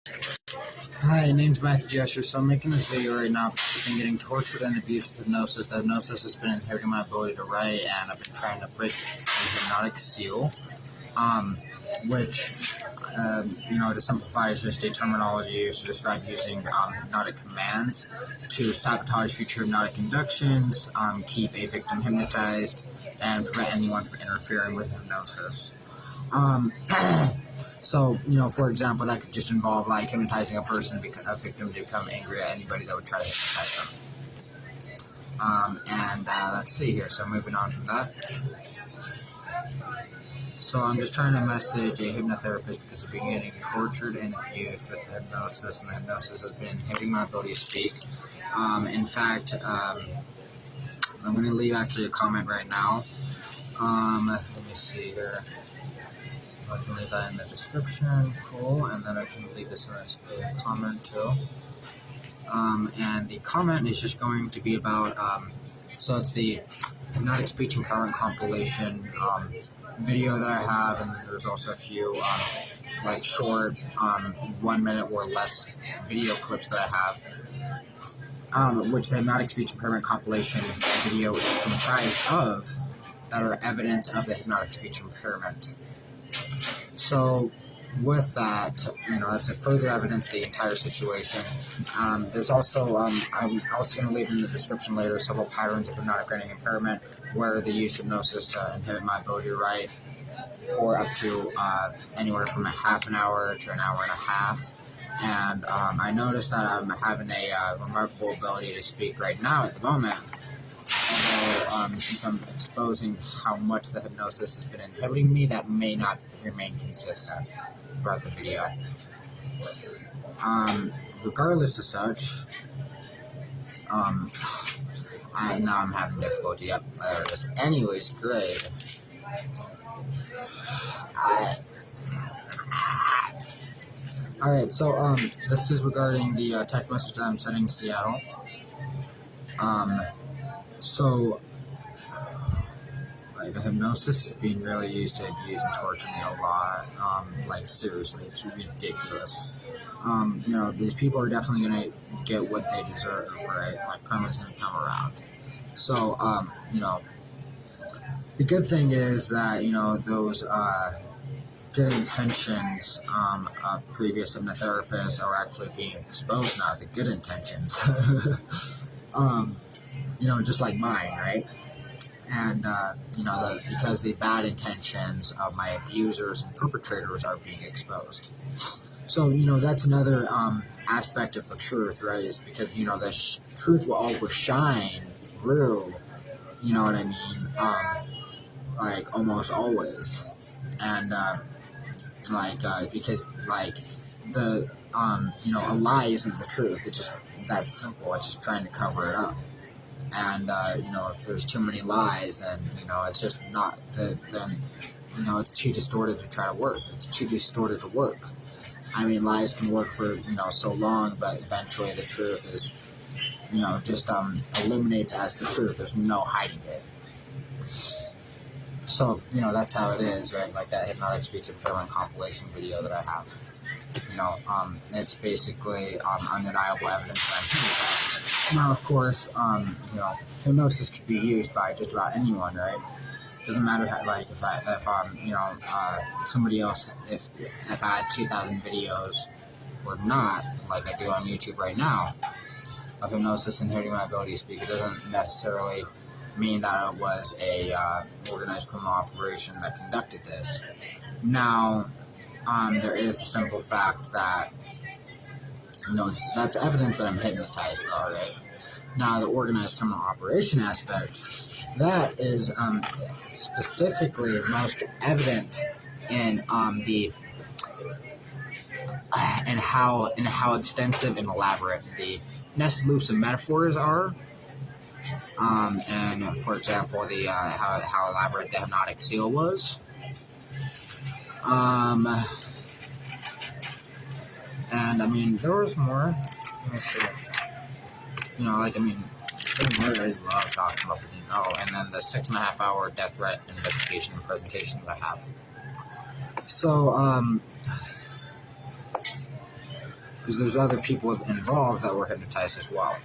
Hi, name's Matthew Jesher. So I'm making this video right now because I've been getting tortured and abused with hypnosis. The hypnosis has been inhibiting my ability to write, and I've been trying to break the hypnotic seal, which, to simplify, is just a terminology used to describe using hypnotic commands to sabotage future hypnotic inductions, keep a victim hypnotized, and prevent anyone from interfering with hypnosis. So, for example, that could just involve, like, hypnotizing a person, a victim, to become angry at anybody that would try to hypnotize them. Let's see here. So, moving on from that. So, I'm just trying to message a hypnotherapist because I've been getting tortured and abused with hypnosis, and the hypnosis has been inhibiting my ability to speak. In fact, I'm going to leave actually a comment right now. Let me see here. I can leave that in the description, cool, and then I can leave this in a comment too. And the comment is just going to be about, so it's the Hypnotic Speech Empowerment compilation video that I have, and then there's also a few short 1 minute or less video clips that I have, which the Hypnotic Speech Impairment compilation video is comprised of, that are evidence of the hypnotic speech impairment. So, with that, that's a further evidence of the entire situation. There's also, I'm also going to leave in the description later several patterns of hypnotic writing impairment where the use of hypnosis to inhibit my ability to write for up to anywhere from a half an hour to an hour and a half. And I noticed that I'm having a remarkable ability to speak right now at the moment. Although, since I'm exposing how much the hypnosis has been inhibiting me, that may not remain consistent throughout the video. Regardless of such, now I'm having difficulty. Yep, there it is. Anyways, great. Alright, so, this is regarding the text message that I'm sending to Seattle. So, the hypnosis is being really used to abuse and torture me a lot. Seriously, it's ridiculous. These people are definitely going to get what they deserve, right? Like, karma's going to come around. So, the good thing is that, those, good intentions, of previous hypnotherapists are actually being exposed now, the good intentions. Just like mine, right? And, because the bad intentions of my abusers and perpetrators are being exposed. So, that's another aspect of the truth, right? Is because, the truth will always shine through, you know what I mean? Almost always. And, because, a lie isn't the truth. It's just that simple. It's just trying to cover it up. And, if there's too many lies, then, it's just not, then, it's too distorted to try to work. It's too distorted to work. I mean, lies can work for, so long, but eventually the truth is, just, illuminates as the truth. There's no hiding it. So, that's how it is, right? Like that hypnotic speech impairment compilation video that I have. It's basically, undeniable evidence that I'm hypnotized. Now, of course, hypnosis could be used by just about anyone, right? Doesn't matter how, if somebody else, if I had 2,000 videos or not, like I do on YouTube right now, of hypnosis inhibiting my ability to speak, it doesn't necessarily mean that it was a organized criminal operation that conducted this. Now, there is the simple fact that, that's evidence that I'm hypnotized, though, right? Now, the organized criminal operation aspect, that is specifically most evident in how extensive and elaborate the nested loops of metaphors are. And for example, the how elaborate the hypnotic seal was. And I mean, there was more. Let's see. There is a lot of talking about the and then the 6.5 hour death threat investigation and presentation that I have. So, because there's other people involved that were hypnotized as well.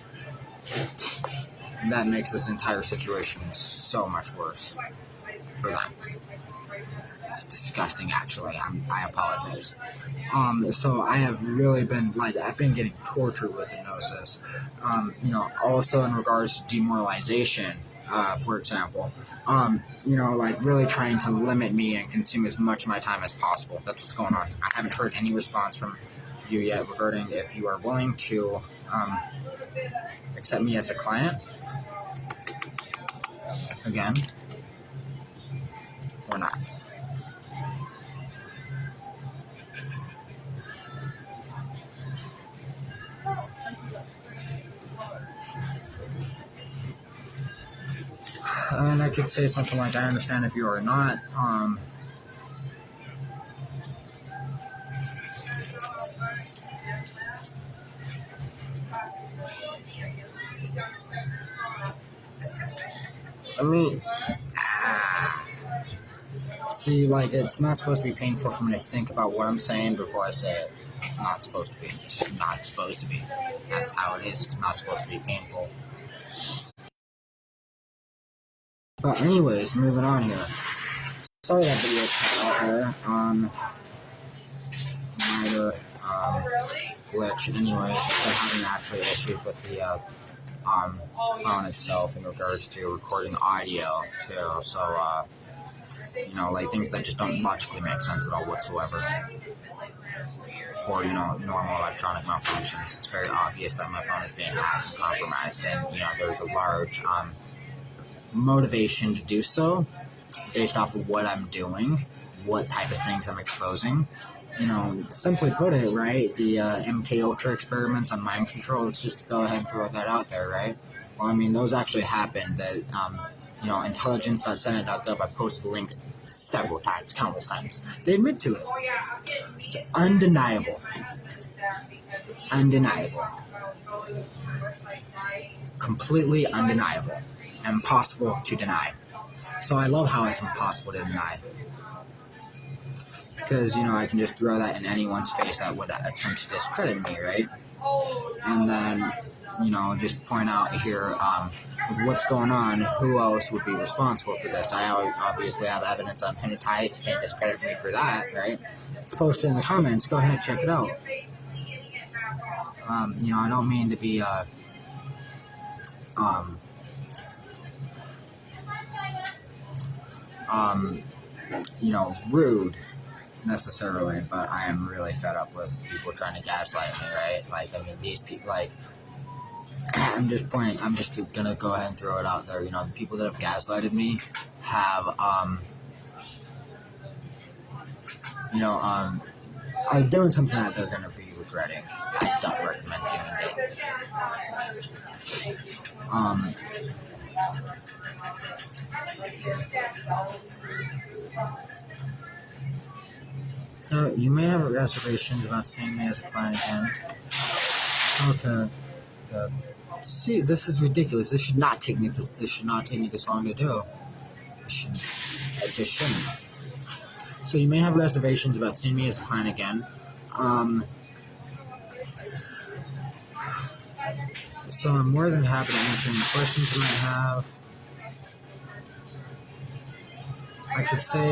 And that makes this entire situation so much worse for them. It's disgusting, actually. I apologize. So I have really been, I've been getting tortured with hypnosis. Also in regards to demoralization, for example. Really trying to limit me and consume as much of my time as possible. That's what's going on. I haven't heard any response from you yet regarding if you are willing to accept me as a client again or not. And I could say something like, I understand if you are not. See, it's not supposed to be painful for me to think about what I'm saying before I say it. It's not supposed to be. It's just not supposed to be. That's how it is. It's not supposed to be painful. But anyways, moving on here. Sorry that video cut out there. Minor glitch. Anyways, I'm having actually issues with the phone itself in regards to recording audio too. So things that just don't logically make sense at all whatsoever. For normal electronic malfunctions, it's very obvious that my phone is being hacked and compromised, and there's a large motivation to do so based off of what I'm doing, what type of things I'm exposing. Simply put it, right, the MK Ultra experiments on mind control, let's just go ahead and throw that out there, right? Well, those actually happened. That intelligence.senate.gov, I posted the link several times, countless times. They admit to it. It's undeniable. Undeniable. Completely undeniable. Impossible to deny. So I love how it's impossible to deny. Because, I can just throw that in anyone's face that would attempt to discredit me, right? And then, just point out here, with what's going on, who else would be responsible for this? I obviously have evidence I'm hypnotized. You can't discredit me for that, right? It's posted in the comments. Go ahead and check it out. I don't mean to be, rude necessarily, but I am really fed up with people trying to gaslight me, right? These people, I'm just gonna go ahead and throw it out there. The people that have gaslighted me have, are doing something that they're gonna be regretting. I don't recommend doing it. You may have reservations about seeing me as a client again. Okay. See, this is ridiculous. This should not take me this long to do. It just shouldn't. So you may have reservations about seeing me as a client again. So I'm more than happy to answer any questions you might have. I could say,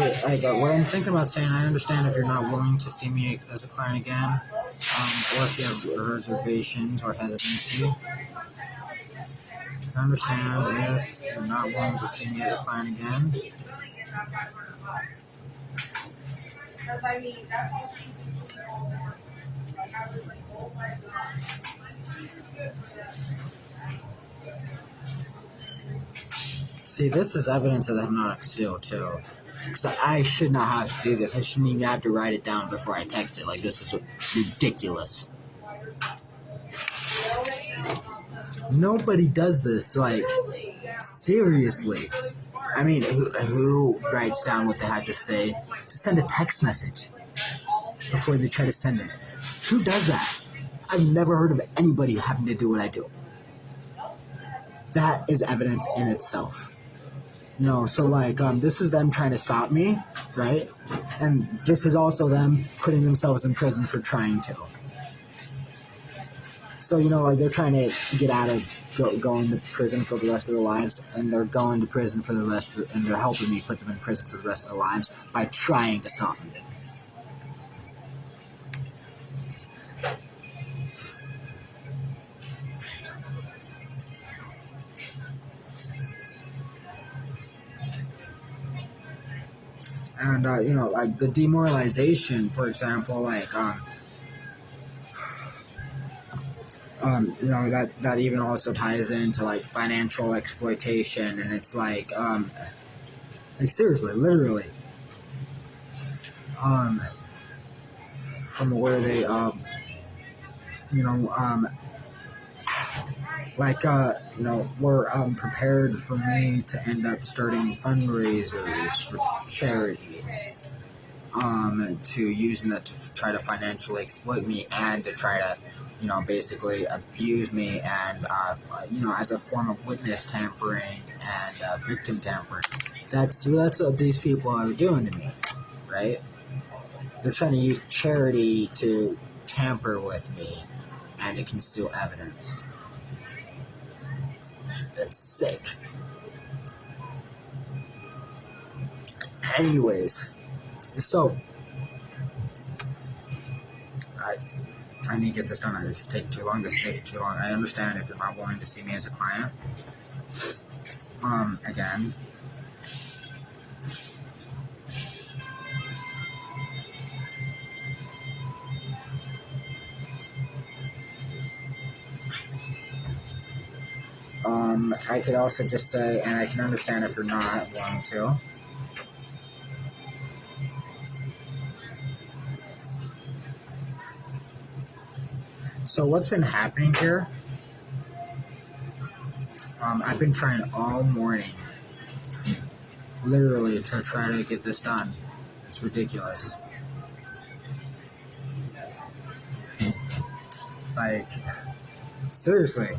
what I'm thinking about saying, I understand if you're not willing to see me as a client again, or if you have reservations or hesitancy. I understand if you're not willing to see me as a client again. See, this is evidence of the hypnotic seal, too. Because I should not have to do this. I shouldn't even have to write it down before I text it. This is ridiculous. Nobody does this, seriously. Who writes down what they had to say to send a text message before they try to send it? Who does that? I've never heard of anybody having to do what I do. That is evidence in itself. So this is them trying to stop me, right? And this is also them putting themselves in prison for trying to. So, like they're trying to get out of going to prison for the rest of their lives, and they're going to prison for the rest and they're helping me put them in prison for the rest of their lives by trying to stop me. And, like the demoralization, for example, like, that even also ties into like financial exploitation, and it's like seriously, literally, from where they, were prepared for me to end up starting fundraisers for charities, to using that to try to financially exploit me and to try to, basically abuse me and, as a form of witness tampering and victim tampering. That's what these people are doing to me, right? They're trying to use charity to tamper with me and to conceal evidence. That's sick. Anyways, so I need to get this done. This is taking too long. I understand if you're not willing to see me as a client. Again. I could also just say, and I can understand if you're not willing to. So what's been happening here? I've been trying all morning, literally, to try to get this done. It's ridiculous. Like, seriously.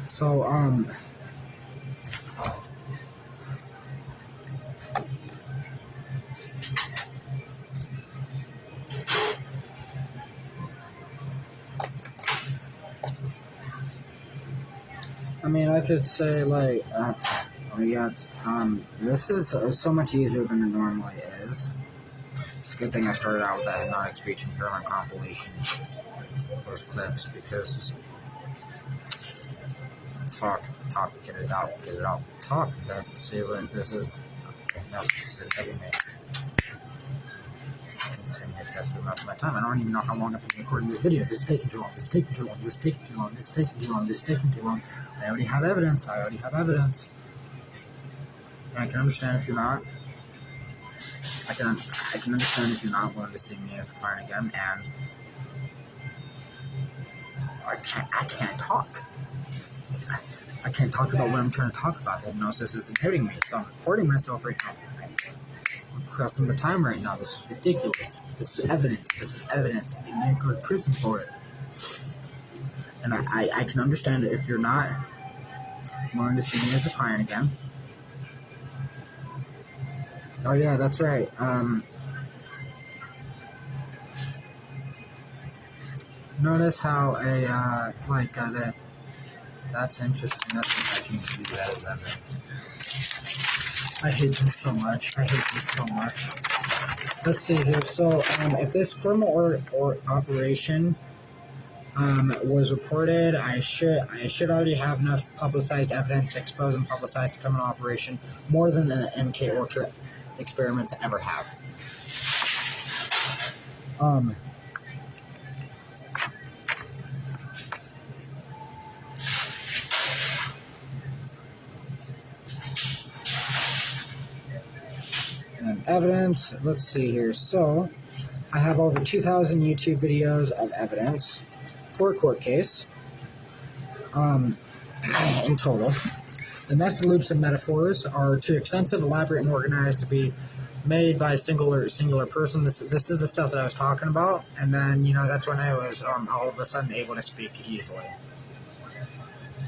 So, I mean, I could say, like, this is so much easier than it normally is. It's a good thing I started out with that hypnotic speech impairment compilation, those clips, because talk, get it out, talk, see what this is. Hypnosis is inhibiting me. It's consuming excessive amounts of my time. I don't even know how long I've been recording this video. This is taking too long. I already have evidence. And I can understand if you're not. I can understand if you're not willing to see me as a client again, and I can't talk. I can't talk about what I'm trying to talk about. Hypnosis is inhibiting me, so I'm recording myself right now. I'm crossing the time right now. This is ridiculous. This is evidence. They may go to prison for it. And I can understand it if you're not willing to see me as a client again. Oh yeah, that's right. Notice how that's interesting. That's what I can do that as evidence. I hate this so much. Let's see here. So, if this criminal or operation was reported, I should already have enough publicized evidence to expose and publicize the criminal operation more than the MK Ultra experiments ever have. And evidence, let's see here. So, I have over 2,000 YouTube videos of evidence for a court case, in total. The nested loops and metaphors are too extensive, elaborate, and organized to be made by a singular person. This is the stuff that I was talking about, and then, that's when I was all of a sudden able to speak easily.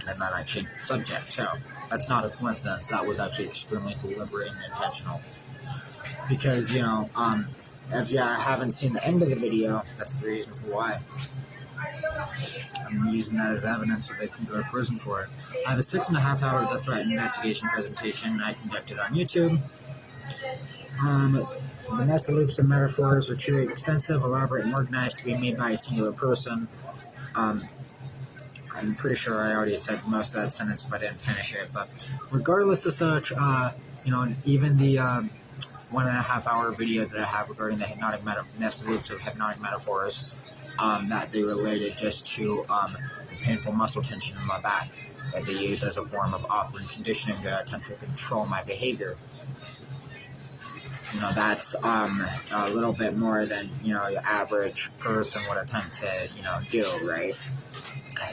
And then I changed the subject, too. That's not a coincidence. That was actually extremely deliberate and intentional. Because, if you haven't seen the end of the video, that's the reason for why. I'm using that as evidence so they can go to prison for it. I have a 6.5-hour death threat investigation presentation I conducted on YouTube. The nested loops of metaphors are too extensive, elaborate, and organized to be made by a singular person. I'm pretty sure I already said most of that sentence, but I didn't finish it. But regardless of such, even the 1.5-hour video that I have regarding the nested loops of hypnotic metaphors, that they related just to the painful muscle tension in my back that they used as a form of operant conditioning to attempt to control my behavior. That's a little bit more than, your average person would attempt to, do, right?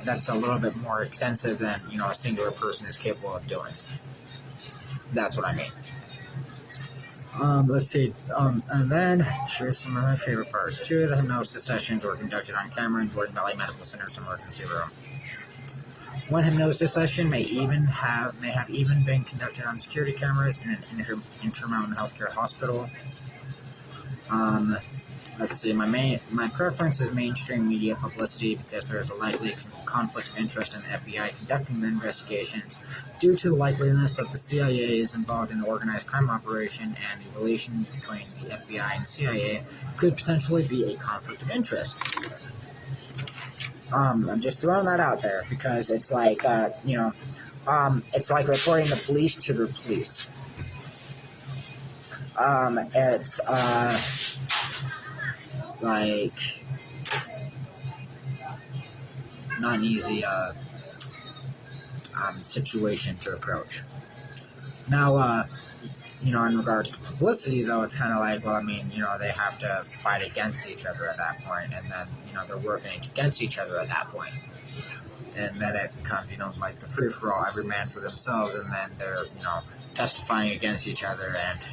That's a little bit more extensive than, a singular person is capable of doing. That's what I mean. Let's see. And then, here's some of my favorite parts. 2 of the hypnosis sessions were conducted on camera in Jordan Valley Medical Center's emergency room. 1 hypnosis session may have even been conducted on security cameras in an Intermountain Healthcare hospital. Let's see. My preference is mainstream media publicity because there is a likely conflict of interest in the FBI conducting the investigations due to the likeliness that the CIA is involved in the organized crime operation, and the relation between the FBI and CIA could potentially be a conflict of interest. I'm just throwing that out there because it's like, it's like reporting the police to the police. It's, not an easy, situation to approach. Now, in regards to publicity, though, it's kind of like, they have to fight against each other at that point, and then, they're working against each other at that point. And then it becomes, like the free-for-all, every man for themselves, and then they're, testifying against each other, and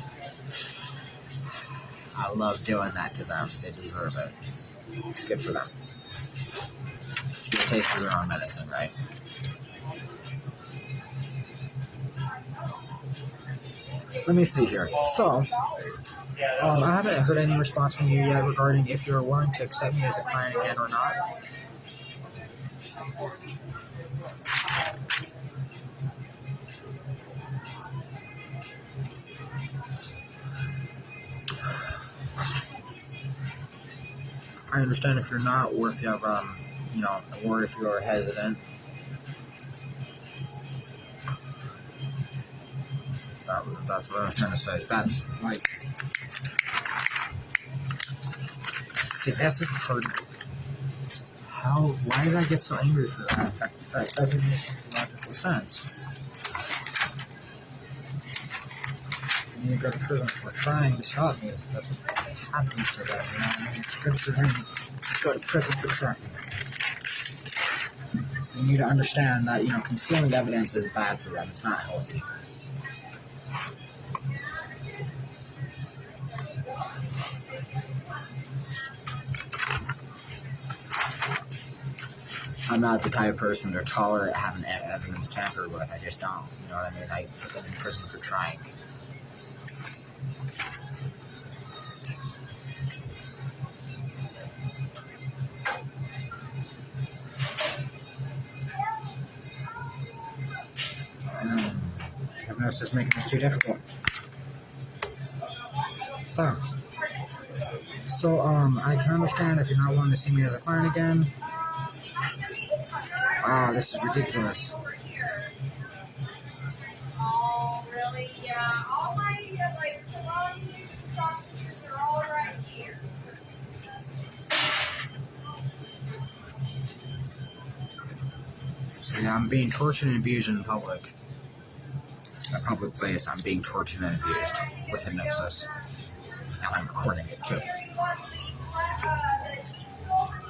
I love doing that to them. They deserve it. It's good for them. To get a taste of their own medicine, right? Let me see here. So, I haven't heard any response from you yet regarding if you're willing to accept me as a client again or not. I understand if you're not, or if you have, or if you're hesitant. That's what I was trying to say. That's like, see, this is hard. Why did I get so angry for that? That doesn't make logical sense. You need to go to prison for trying to stop me. That's what happens to that, It's good for him to go to prison for trying. You need to understand that, concealing evidence is bad for them. It's not healthy. I'm not the type of person to tolerate having evidence tampered with. I just don't. You know what I mean? I put them in prison for trying. Hypnosis is making this too difficult. So, I can understand if you're not willing to see me as a client again. Wow, this is ridiculous. Oh, really? Yeah. All my, salon sausages are all right here. So, yeah, I'm being tortured and abused in public. A public place, I'm being tortured and abused with hypnosis. And I'm recording it, too.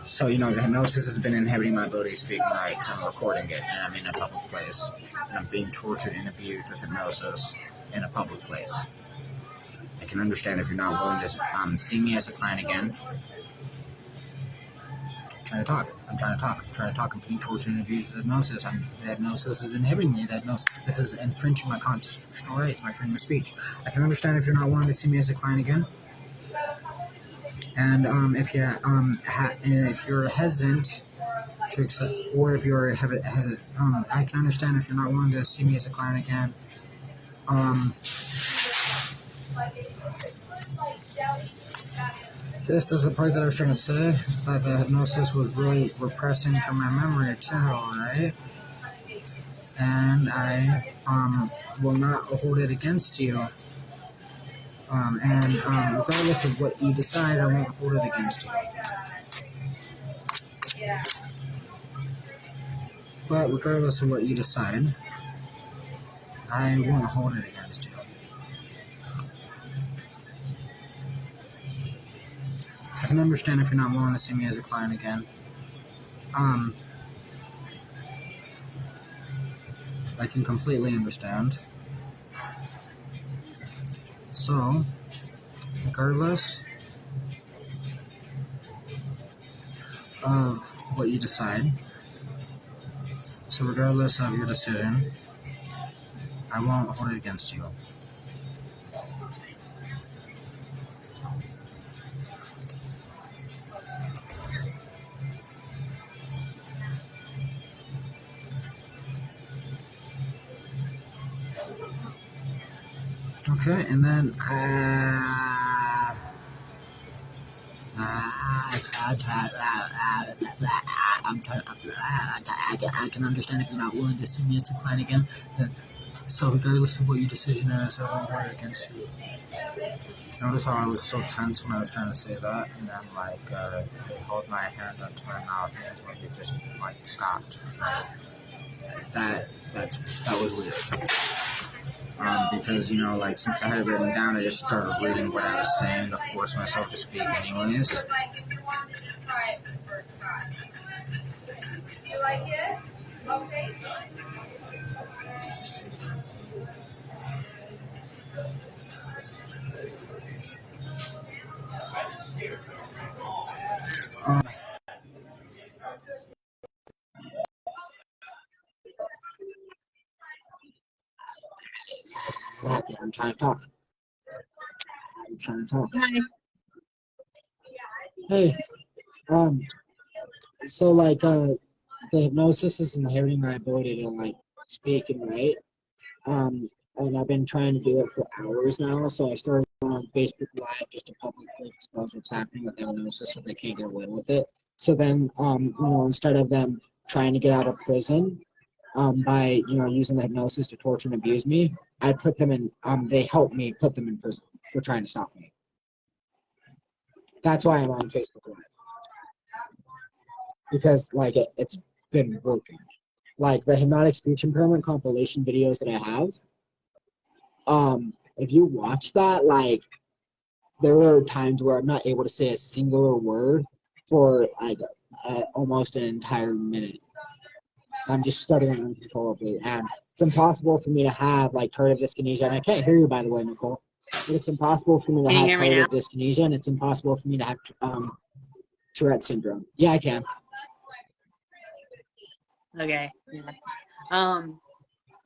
So, the hypnosis has been inhibiting my ability to speak right. I'm recording it, and I'm in a public place. And I'm being tortured and abused with hypnosis in a public place. I can understand if you're not willing to see me as a client again. trying to talk. I'm being tortured and abused with hypnosis. The hypnosis is inhibiting me. This is infringing my constitutional rights, my freedom of speech. I can understand if you're not wanting to see me as a client again. And if you're hesitant to accept, or if you're hesitant, I can understand if you're not wanting to see me as a client again. This is the part that I was trying to say, that the hypnosis was really repressing from my memory too, right? And I will not hold it against you. Regardless of what you decide, I won't hold it against you. But regardless of what you decide, I won't hold it against you. I can understand if you're not willing to see me as a client again. I can completely understand. So, regardless of what you decide, regardless of your decision, I won't hold it against you. Okay, and then I can understand if you're not willing to see me as a client again. So regardless of what your decision is, I won't hold it against you. Notice how I was so tense when I was trying to say that, and then they held my hand up to my mouth, and it just stopped. That was weird. Because since I had it written down, I just started reading what I was saying to force myself to speak, anyways. You like it? Okay. I'm trying to talk. Hey, so the hypnosis is inhibiting my ability to speak and write. And I've been trying to do it for hours now. So I started going on Facebook Live just to publicly expose what's happening with hypnosis, so they can't get away with it. So then, instead of them trying to get out of prison, by using the hypnosis to torture and abuse me, I put them in. They helped me put them in prison for trying to stop me. That's why I'm on Facebook Live, because it's been working. The hypnotic speech impairment compilation videos that I have. If you watch that, there are times where I'm not able to say a singular word for almost an entire minute. I'm just stuttering uncontrollably, and it's impossible for me to have tardive dyskinesia. And I can't hear you, by the way, Nicole. But it's impossible for me to have tardive dyskinesia, and it's impossible for me to have Tourette syndrome. Yeah, I can. Okay. Yeah.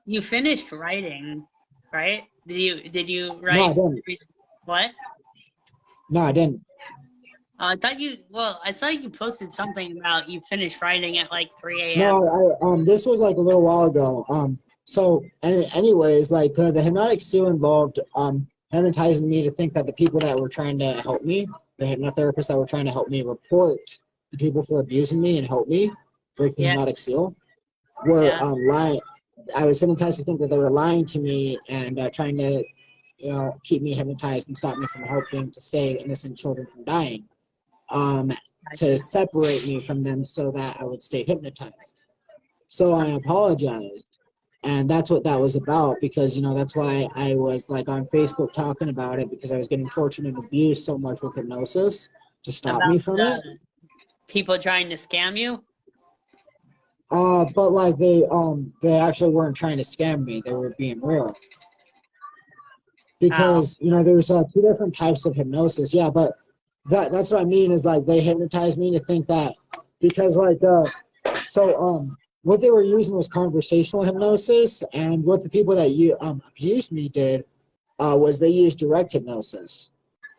You finished writing, right? Did you write? No, I didn't. What? No, I didn't. I saw you posted something about you finished writing at 3 a.m. No, this was a little while ago. Anyways, the hypnotic seal involved hypnotizing me to think that the people that were trying to help me, the hypnotherapists that were trying to help me report the people for abusing me and help me break the hypnotic seal, were lying. I was hypnotized to think that they were lying to me and trying to, keep me hypnotized and stop me from helping to save innocent children from dying. To separate me from them so that I would stay hypnotized. So I apologized. And that's what that was about, because, that's why I was on Facebook talking about it, because I was getting tortured and abused so much with hypnosis to stop me from it. People trying to scam you? But they actually weren't trying to scam me. They were being real. Because, there's 2 different types of hypnosis. Yeah, but that's what I mean is they hypnotized me to think that because what they were using was conversational hypnosis, and what the people that abused me did was they used direct hypnosis.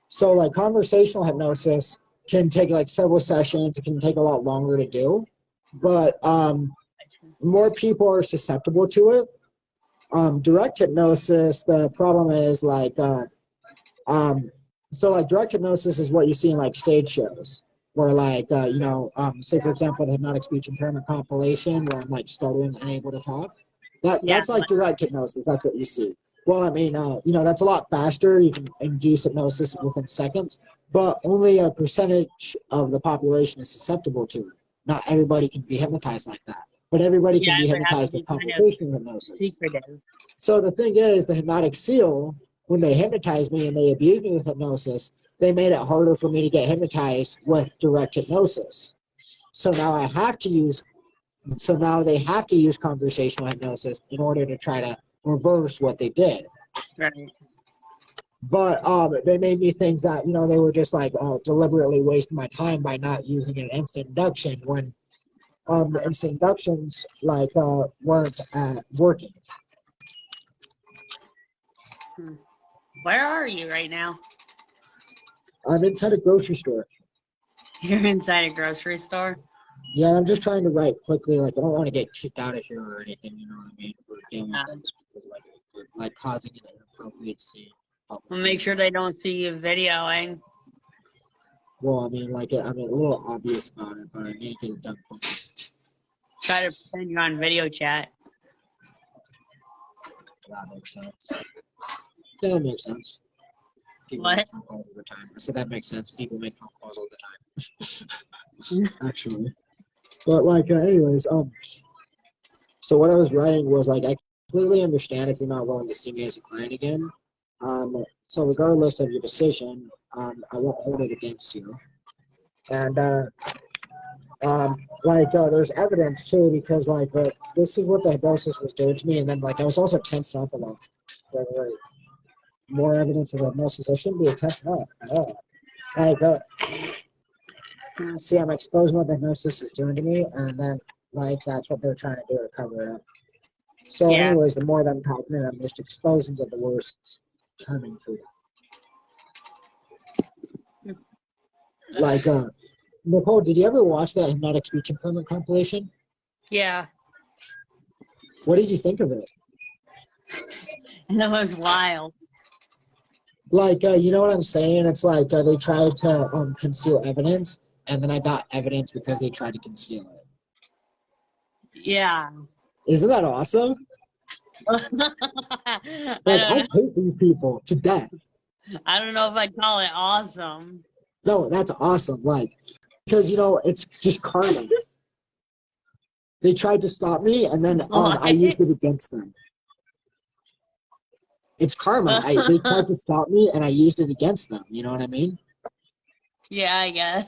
So like conversational hypnosis can take like several sessions. It can take a lot longer to do, but more people are susceptible to it. Direct hypnosis, the problem is like direct hypnosis is what you see in like stage shows, where like say for example the hypnotic speech impairment compilation where I'm like stuttering and unable to talk. That's like direct hypnosis. That's what you see. Well, I mean, that's a lot faster. You can induce hypnosis within seconds, but only a percentage of the population is susceptible to it. Not everybody can be hypnotized like that, but everybody can be hypnotized with conversational hypnosis. Secretive. So the thing is, the hypnotic seal, when they hypnotized me and they abused me with hypnosis, they made it harder for me to get hypnotized with direct hypnosis. So now they have to use conversational hypnosis in order to try to reverse what they did. Right. But they made me think that they were just like deliberately wasting my time by not using an instant induction when the instant inductions weren't working. Where are you right now? I'm inside a grocery store. You're inside a grocery store? Yeah, I'm just trying to write quickly. Like, I don't want to get kicked out of here or anything, you know what I mean? We're dealing with things, like causing an inappropriate scene. Well, make sure they don't see you videoing. Well, I mean, I'm a little obvious about it, but I need to get it done quickly. Try to pretend you're on video chat. That makes sense. Yeah, that makes sense. People What? make phone calls all the time. I said that makes sense. People make phone calls all the time. Actually. But anyways, so what I was writing was I completely understand if you're not willing to see me as a client again. So regardless of your decision, I won't hold it against you. And there's evidence too, because this is what the hypnosis was doing to me, and then I was also tensed up a lot. More evidence of hypnosis. I shouldn't be tensed up at all. See, I'm exposing what the hypnosis is doing to me, and then that's what they're trying to do to cover it up. So, anyways, the more that I'm talking, I'm just exposing to the worst coming for them. Nicole, did you ever watch that hypnotic speech impairment compilation? Yeah. What did you think of it? That was wild. You know what I'm saying? It's they tried to conceal evidence, and then I got evidence because they tried to conceal it. Yeah. Isn't that awesome? I hate these people to death. I don't know if I'd call it awesome. No, that's awesome. Because it's just karma. They tried to stop me, and then I used it against them. It's karma. They tried to stop me, and I used it against them. You know what I mean? Yeah, I guess.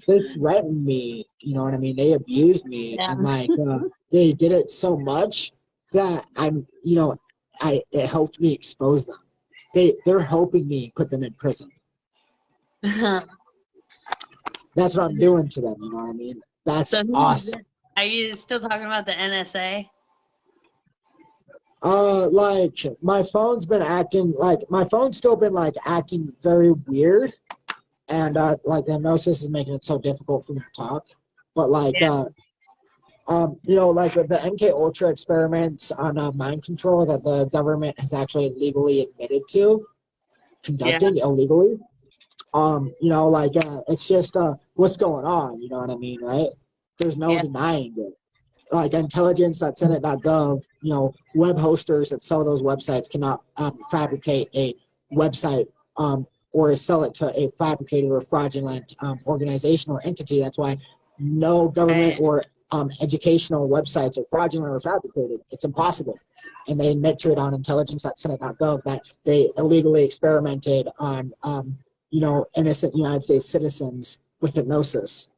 They threatened me. You know what I mean? They abused me, and they did it so much that it helped me expose them. They're helping me put them in prison. That's what I'm doing to them. You know what I mean? That's awesome. Are you still talking about the NSA? My phone's been acting my phone's still been acting very weird, and the hypnosis is making it so difficult for me to talk. But with the MK Ultra experiments on mind control that the government has actually legally admitted to conducting illegally. It's just what's going on. You know what I mean, right? There's no denying it. Intelligence.senate.gov, web hosters that sell those websites cannot fabricate a website or sell it to a fabricated or fraudulent organization or entity. That's why no government or educational websites are fraudulent or fabricated. It's impossible. And they admit to it on intelligence.senate.gov that they illegally experimented on, innocent United States citizens with hypnosis.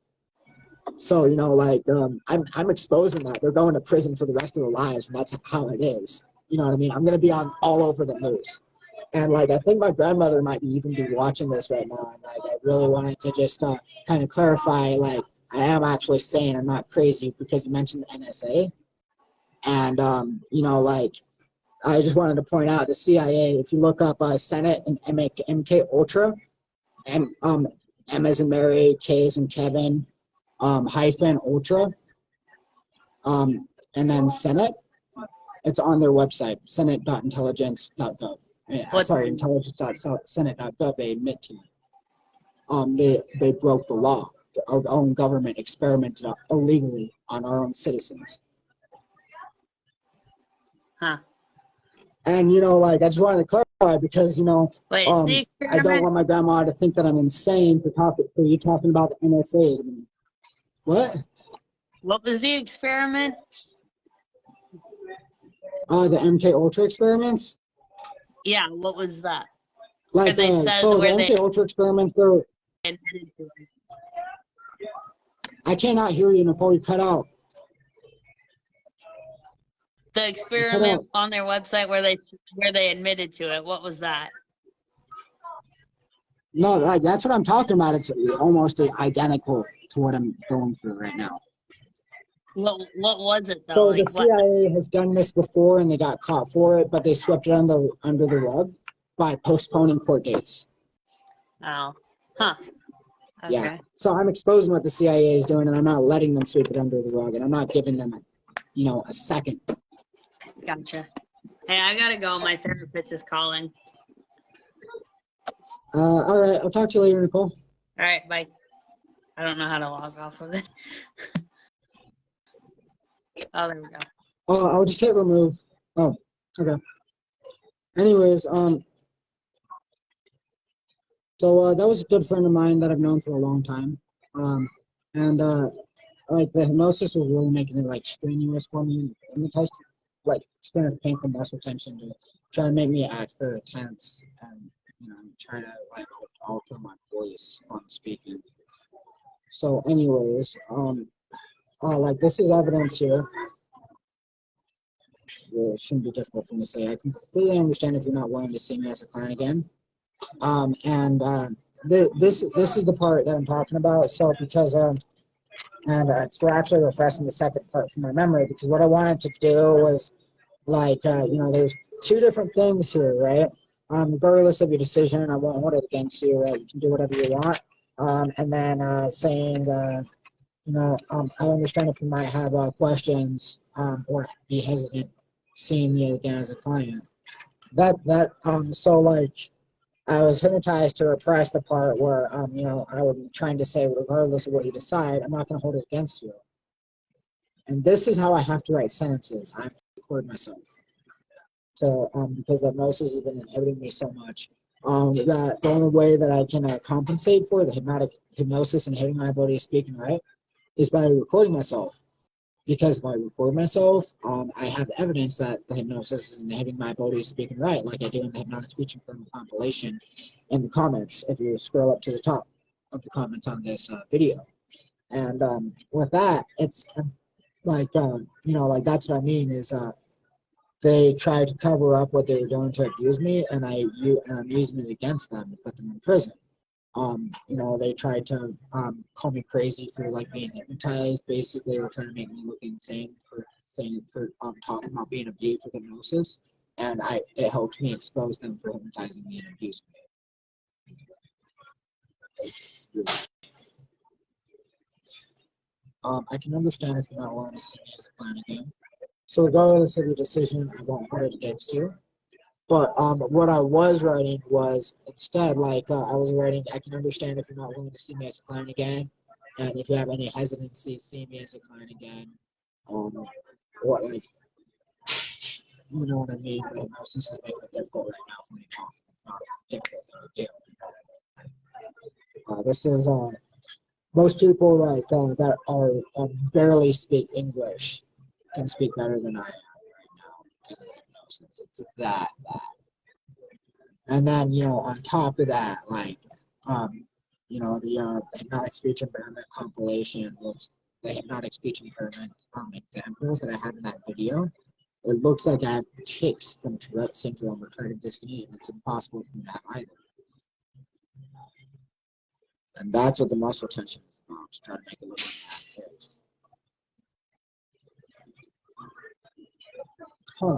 So, I'm exposing that. They're going to prison for the rest of their lives, and that's how it is. You know what I mean? I'm going to be on all over the news. And like I think my grandmother might even be watching this right now, and like I really wanted to just kind of clarify, like I am actually saying I'm not crazy because you mentioned the NSA, and you know, like I just wanted to point out the CIA. If you look up Senate and MK Ultra, M as in Mary, K as in Kevin, hyphen Ultra, and then Senate. It's on their website, senate.intelligence.gov. Sorry, intelligence.senate.gov. They admit to it. They broke the law. Our own government experimented illegally on our own citizens. Huh. And you know, like I just wanted to clarify because you know, Wait, the I don't experiment? want my grandma to think that I'm insane for you talking about the NSA. What? What was the experiment? The MK Ultra experiments. Yeah, what was that? Like, They said so the where they MK Ultra experiments, they're. admitted to it. I cannot hear you, Nicole. You cut out. The experiment on their website where they admitted to it. What was that? No, like that's what I'm talking about. It's almost identical to what I'm going through right now. What was it though? So Like the CIA has done this before, and they got caught for it, but they swept it under the rug by postponing court dates. Oh, huh. Okay. Yeah. So I'm exposing what the CIA is doing, and I'm not letting them sweep it under the rug, and I'm not giving them, a second. Gotcha. Hey, I gotta go. My therapist is calling. All right. I'll talk to you later, Nicole. All right, bye. I don't know how to log off of it. Oh, there we go. Oh, I'll just hit remove. Oh, okay. Anyways, so that was a good friend of mine that I've known for a long time. And like the hypnosis was really making it like strenuous for me, and hypnotized, like experience painful muscle tension to try to make me act very tense and try to like alter my voice when I'm speaking. So, anyways, like this is evidence here. It shouldn't be difficult for me to say. I completely understand if you're not willing to see me as a client again. This is the part that I'm talking about. So because so actually refreshing the second part from my memory, because what I wanted to do was like there's two different things here, right? Regardless of your decision, I won't hold it against you, right? You can do whatever you want. And then saying I understand if you might have questions or be hesitant seeing me again as a client. So like I was hypnotized to repress the part where I was trying to say regardless of what you decide, I'm not going to hold it against you. And this is how I have to write sentences. I have to record myself. So because the hypnosis has been inhibiting me so much, that the only way that I can compensate for the hypnosis inhibiting my ability to speak and write is by recording myself. Because if I record myself, I have evidence that the hypnosis is inhibiting my ability to speak and write, like I do in the Hypnotic Speech Improvement compilation in the comments, if you scroll up to the top of the comments on this video. And with that, it's like that's what I mean is they tried to cover up what they were doing to abuse me, and I'm using it against them to put them in prison. They tried to call me crazy for like being hypnotized. Basically, they were trying to make me look insane for talking about being abused with hypnosis, and it helped me expose them for hypnotizing me and abusing me. I can understand if you're not willing to see me as a client again. So regardless of your decision, I won't hold it against you. But what I was writing was instead I was writing, I can understand if you're not willing to see me as a client again, and if you have any hesitancy, see me as a client again. What like you know what I mean? The hypnosis is making it difficult right now for me to talk. It's not a difficult thing to do. This is most people that are barely speak English can speak better than I am right now because of hypnosis. It's that bad. And then, on top of that, the hypnotic speech impairment compilation looks the hypnotic speech impairment examples that I had in that video. it looks like I have tics from Tourette syndrome or tardive dyskinesia. It's impossible for me to have either. And that's what the muscle tension is about, to try to make it look like I have tics. Huh.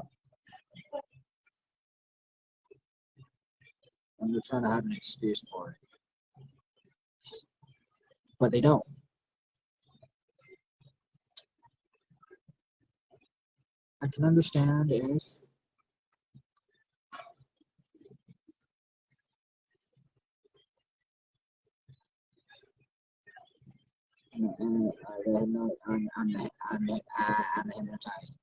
And they're trying to have an excuse for it. But they don't. I can understand if I'm hypnotized.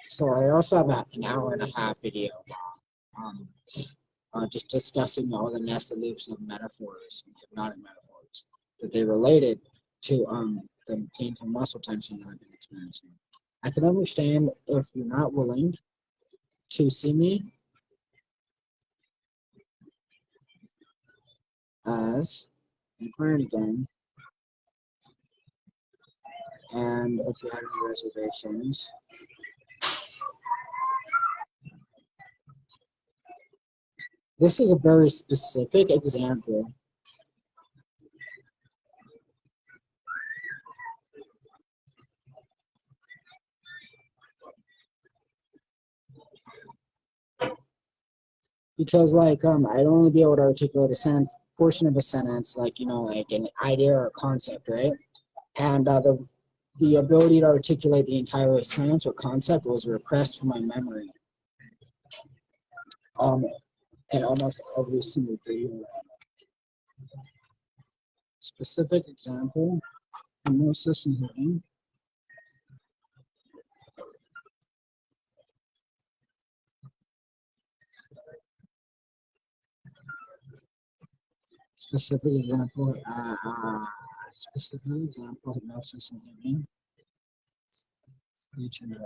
So I also have an hour and a half video um, just discussing all the nested loops of metaphors and hypnotic metaphors that they related to the painful muscle tension that I've been experiencing. I can understand if you're not willing to see me as a client again, and if you have any reservations. This is a very specific example because I'd only be able to articulate a sentence, portion of a sentence, like like an idea or a concept, right? And the ability to articulate the entire sentence or concept was repressed from my memory. In almost every single video. Specific example, hypnosis and healing. Specific example, hypnosis and healing. Speech and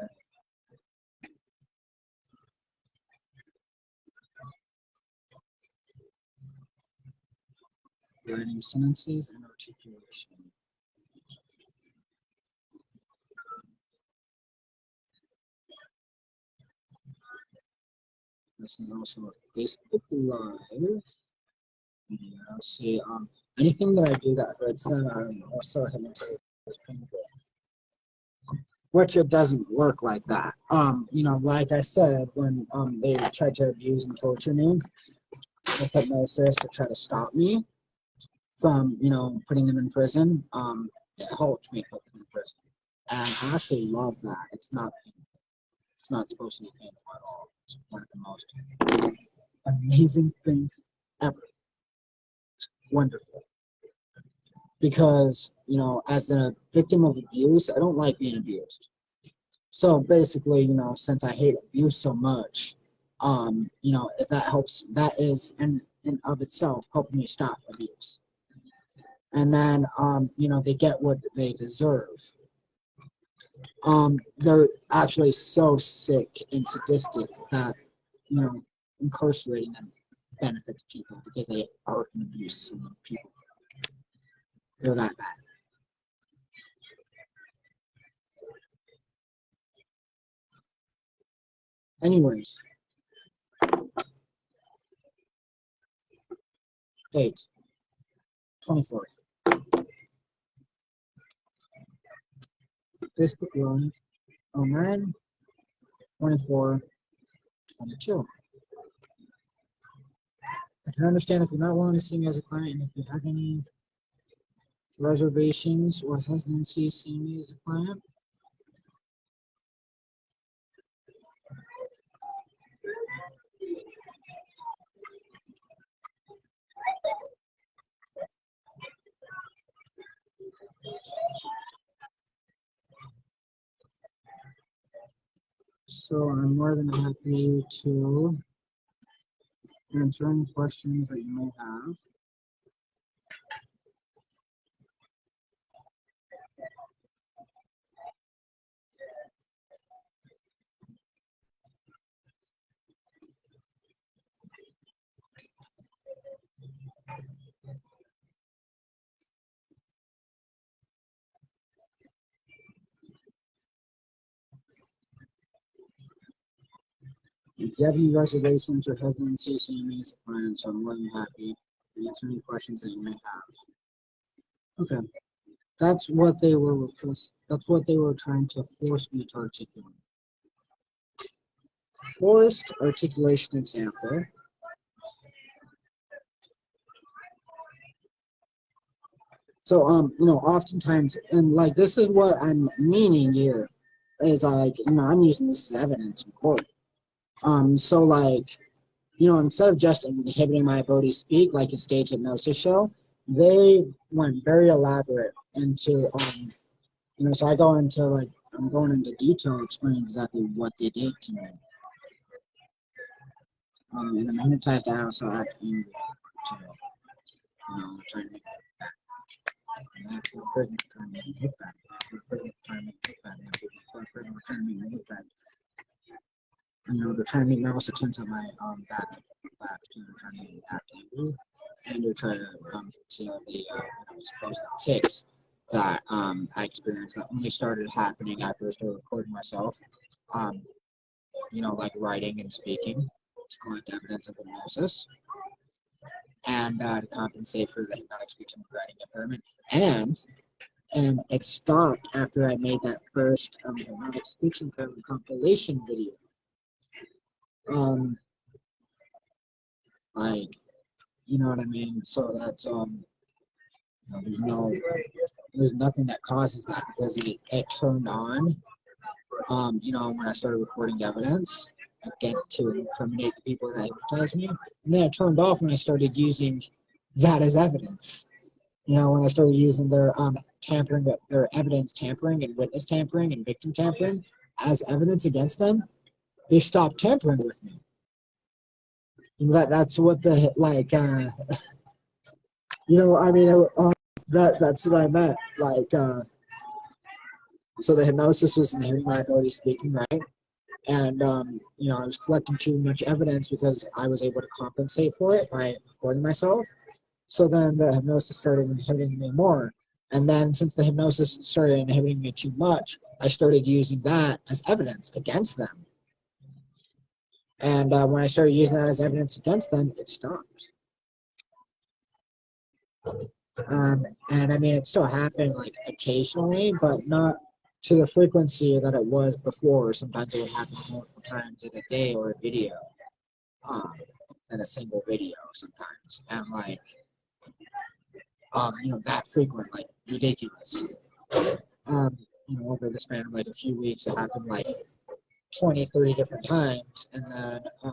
writing sentences and articulation. This is also a Facebook Live video. See, anything that I do that hurts them, I'm also hypnotized as painful. Which it doesn't work like that. Like I said, when they tried to abuse and torture me with hypnosis to try to stop me from, putting them in prison, it helped me put them in prison. And I actually love that. It's not painful. It's not supposed to be painful at all. It's one of the most amazing things ever. It's wonderful. Because, as a victim of abuse, I don't like being abused. So basically, since I hate abuse so much, if that helps, that is in of itself helping me stop abuse. And then, they get what they deserve. They're actually so sick and sadistic that, incarcerating them benefits people because they are an abuse to people. They're that bad. Anyways, date 24th. Facebook Live 09 24 22. I can understand if you're not willing to see me as a client and if you have any reservations or hesitancy seeing me as a client. So I'm more than happy to answer any questions that you may have. If you have any reservations or hesitancy, seeing me as a client, so I'm more than happy to answer any questions that you may have. Okay, that's what they were. That's what they were trying to force me to articulate. Forced articulation example. So, oftentimes, and like this is what I'm meaning here, is like, I'm using this as evidence in court. So like, instead of just inhibiting my ability to speak, like a stage hypnosis show, they went very elaborate into, so I go into like, I'm going into detail explaining exactly what they did to me. And I'm hypnotized, I also act angry, so, trying to make the person's trying to make me look bad. The person's trying to make me look bad. The person's trying to make me look bad. They're trying to make me also tense up my back too. They're trying to make me act angry, and they're trying to conceal the supposed tics that I experienced that only started happening after I started recording myself. Like writing and speaking to collect evidence of hypnosis, and to compensate for the hypnotic speech and writing impairment. And it stopped after I made that first hypnotic speech impairment compilation video. Like, you know what I mean? So that's there's nothing that causes that, because it turned on when I started recording evidence, again, to incriminate the people that hypnotized me, and then it turned off when I started using that as evidence. When I started using their tampering, their evidence tampering and witness tampering and victim tampering as evidence against them, they stopped tampering with me. That's what the like. That's what I meant. Like, so the hypnosis was inhibiting my ability to speaking, right? And I was collecting too much evidence because I was able to compensate for it by recording myself. So then the hypnosis started inhibiting me more. And then since the hypnosis started inhibiting me too much, I started using that as evidence against them. And when I started using that as evidence against them, it stopped. And I mean, it still happened like occasionally, but not to the frequency that it was before. Sometimes it would happen multiple times in a day or a video, in a single video sometimes. And like, that frequent, like ridiculous. Over the span of like a few weeks, it happened like 20, 30 different times, and then it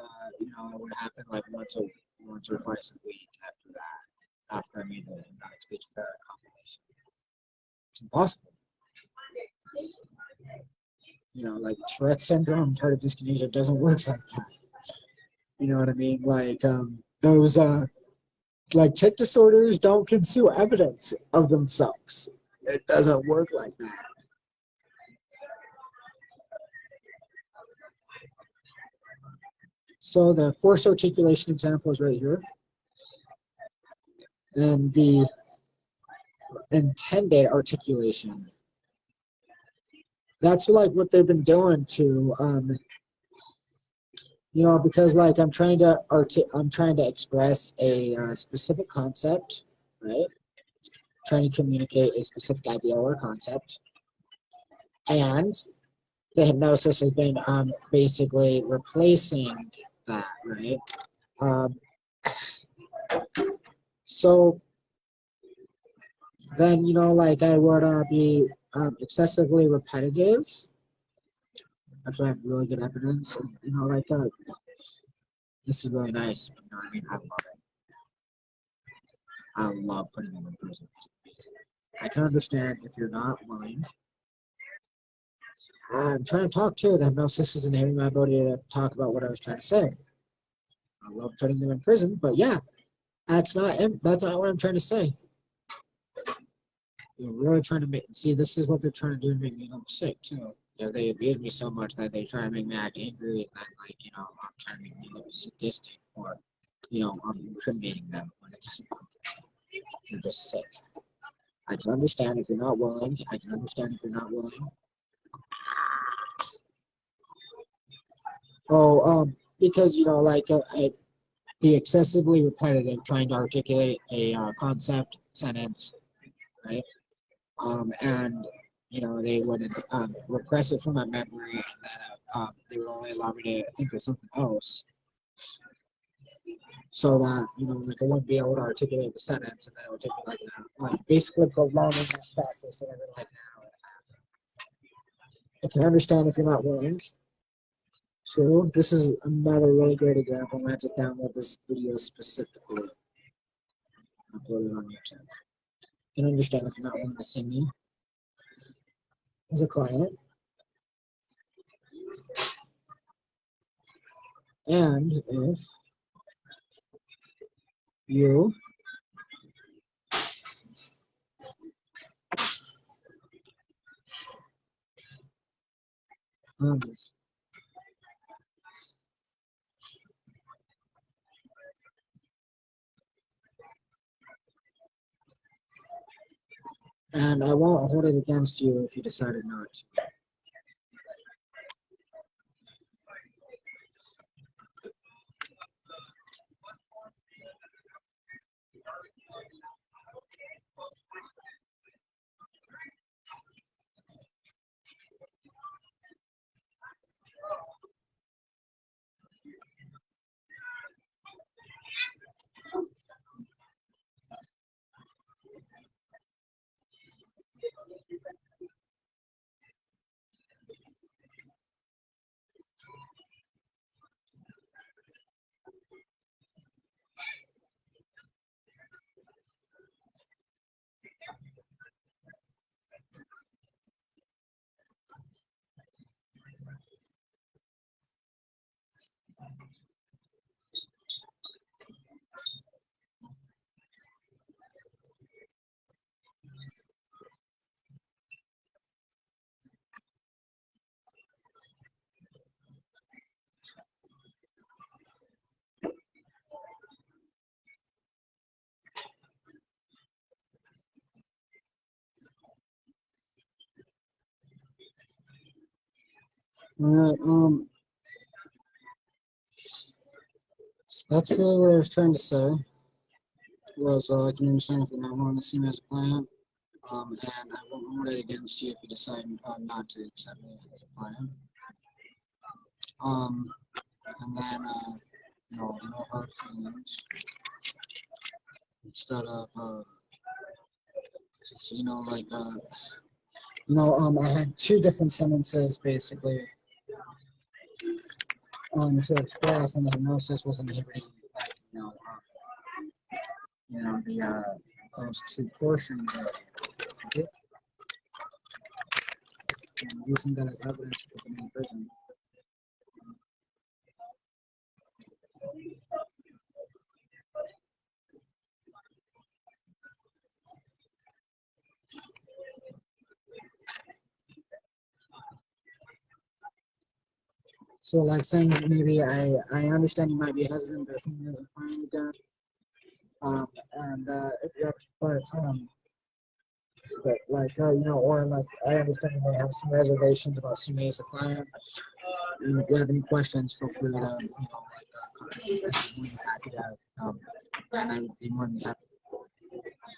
would happen like once or twice a week after that, after I made the hypnotic speech impairment compilation. It's impossible. Like Tourette's syndrome, tardive dyskinesia doesn't work like that. You know what I mean? Like those like tic disorders don't conceal evidence of themselves. It doesn't work like that. So the forced articulation example is right here. And the intended articulation, that's like what they've been doing to, because like I'm trying to express a specific concept, right? Trying to communicate a specific idea or concept, and the hypnosis has been basically replacing that, right? So then, like I would be excessively repetitive. Actually, I have really good evidence. This is really nice. You know what I mean? I love it. I love putting them in prison. It's amazing. I can understand if you're not willing. I'm trying to talk to the hypnosis isn't having my ability to talk about what I was trying to say. I love putting them in prison, but yeah, that's not what I'm trying to say. They're really trying to see. This is what they're trying to do to make me look sick too. They abuse me so much that they try to make me act angry, and then I'm trying to make me look sadistic, or I'm incriminating them when it doesn't work. They're just sick. I can understand if you're not willing. I can understand if you're not willing. Oh, because like it'd be excessively repetitive trying to articulate a concept sentence, right? And they would repress it from my memory, and then they would only allow me to think of something else, so that like I wouldn't be able to articulate the sentence, and then it would take me like basically prolonging that process and everything like now. I can understand if you're not willing to. This is another really great example. I'm going to have to download this video specifically and upload it on YouTube. I can understand if you're not willing to see me as a client. And if you this. And I won't hold it against you if you decided not to. Alright, so that's really what I was trying to say. Was I can understand if you're not wanting to see me as a client, and I won't hold it against you if you decide not to accept me as a client. And then no hard feelings. Instead of just, I had two different sentences basically to express, and the hypnosis was inhibiting, those two portions of it, and using that as evidence to put them in prison. So, like saying that maybe I understand you might be hesitant to see me as a client again, and if you're, but like or like I understand you may have some reservations about seeing me as a client, and if you have any questions, feel free to contact me. I'm more than happy to and I would be more than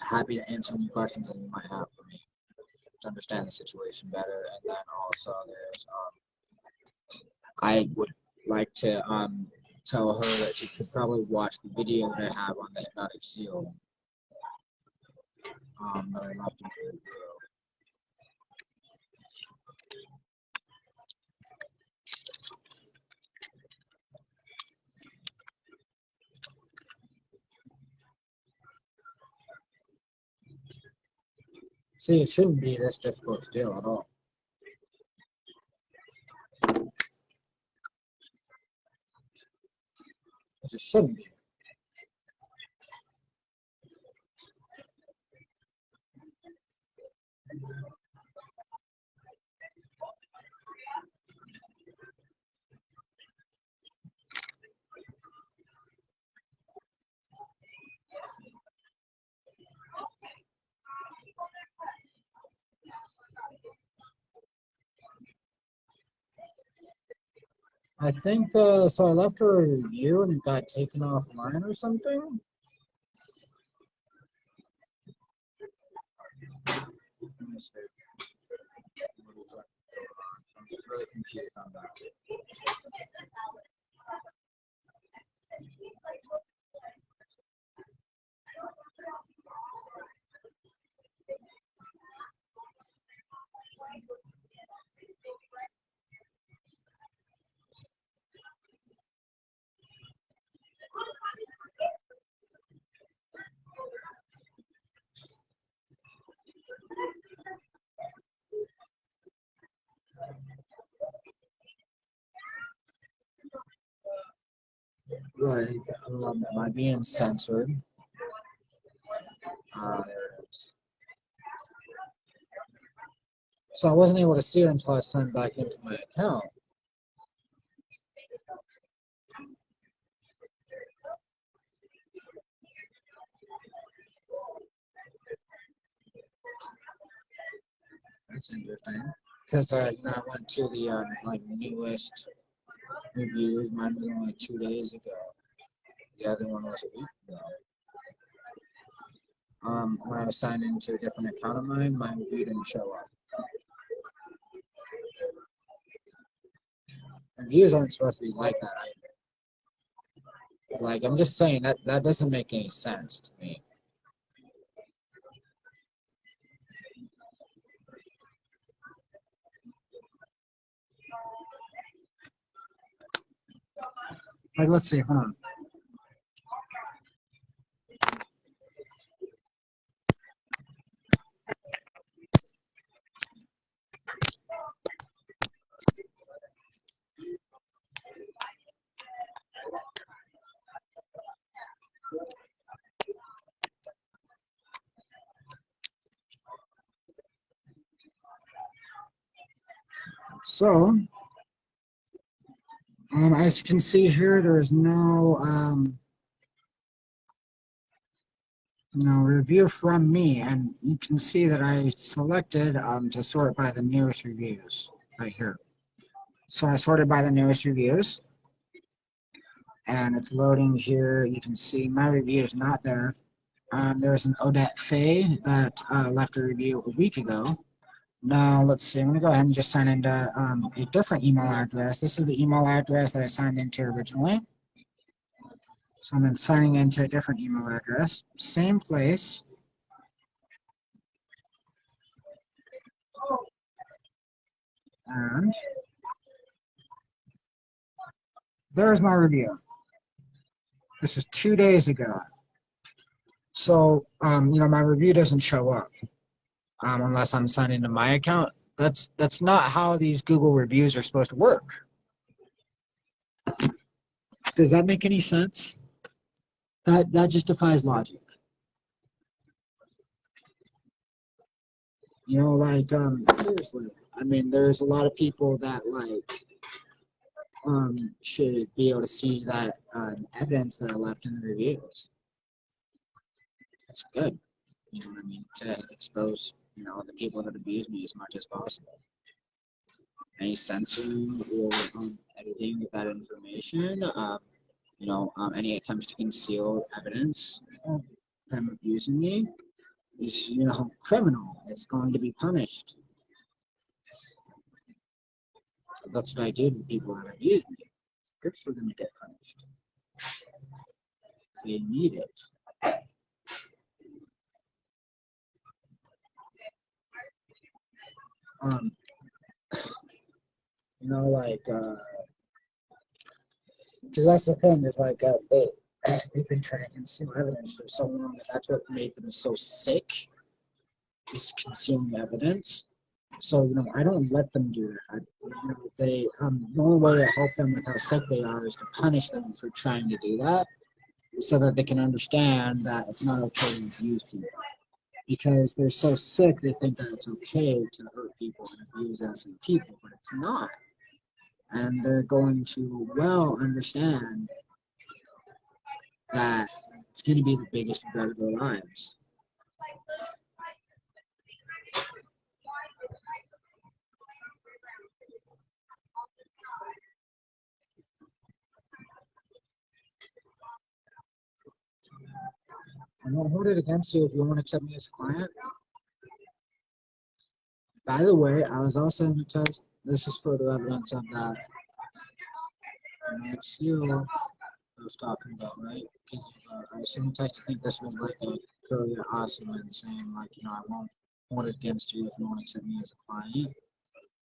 happy to answer any questions that you might have for me to understand the situation better. And then also there's I would like to tell her that she could probably watch the video that I have on the hypnotic seal that I left in the video. See, it shouldn't be this difficult to do at all. It just shouldn't be. I think so. I left her a review and it got taken offline or something. Let me see. I'm just really confused on that. Like, am I being censored? There it is. So I wasn't able to see it until I signed back into my account. That's interesting. Because I went to the like newest reviews. Mine was only 2 days ago. The other one was a week ago. When I was signed into a different account of mine, my review didn't show up. Reviews aren't supposed to be like that either. Like, I'm just saying that doesn't make any sense to me. Like, let's see, hold on. So, as you can see here, there is no review from me, and you can see that I selected to sort by the newest reviews right here. So I sorted by the newest reviews, and it's loading here. You can see my review is not there. There's an Odette Faye that left a review a week ago. Now, let's see. I'm going to go ahead and just sign into a different email address. This is the email address that I signed into originally. So I'm signing into a different email address. Same place. And there's my review. This is 2 days ago. So, my review doesn't show up unless I'm signed into my account. That's not how these Google reviews are supposed to work. Does that make any sense? That just defies logic. Seriously. I mean, there's a lot of people that should be able to see that evidence that are left in the reviews. It's good, you know what I mean, to expose, the people that abuse me as much as possible. Any censoring or editing of that information, any attempts to conceal evidence of them abusing me is, criminal. It's going to be punished. So that's what I do to people that abuse me. It's good for them to get punished. They need it. Because that's the thing is they've been trying to conceal evidence for so long that's what made them so sick, is concealing evidence. So I don't let them do that. The only way to help them with how sick they are is to punish them for trying to do that, so that they can understand that it's not okay to abuse people. Because they're so sick, they think that it's okay to hurt people and abuse innocent people, but it's not. And they're going to understand that it's going to be the biggest regret of their lives. I won't hold it against you if you won't accept me as a client. By the way, I was also hypnotized. This is further evidence of that. Next you I was talking about, right? Because I was hypnotized to think this was like a career awesome and saying like, I won't hold it against you if you won't accept me as a client,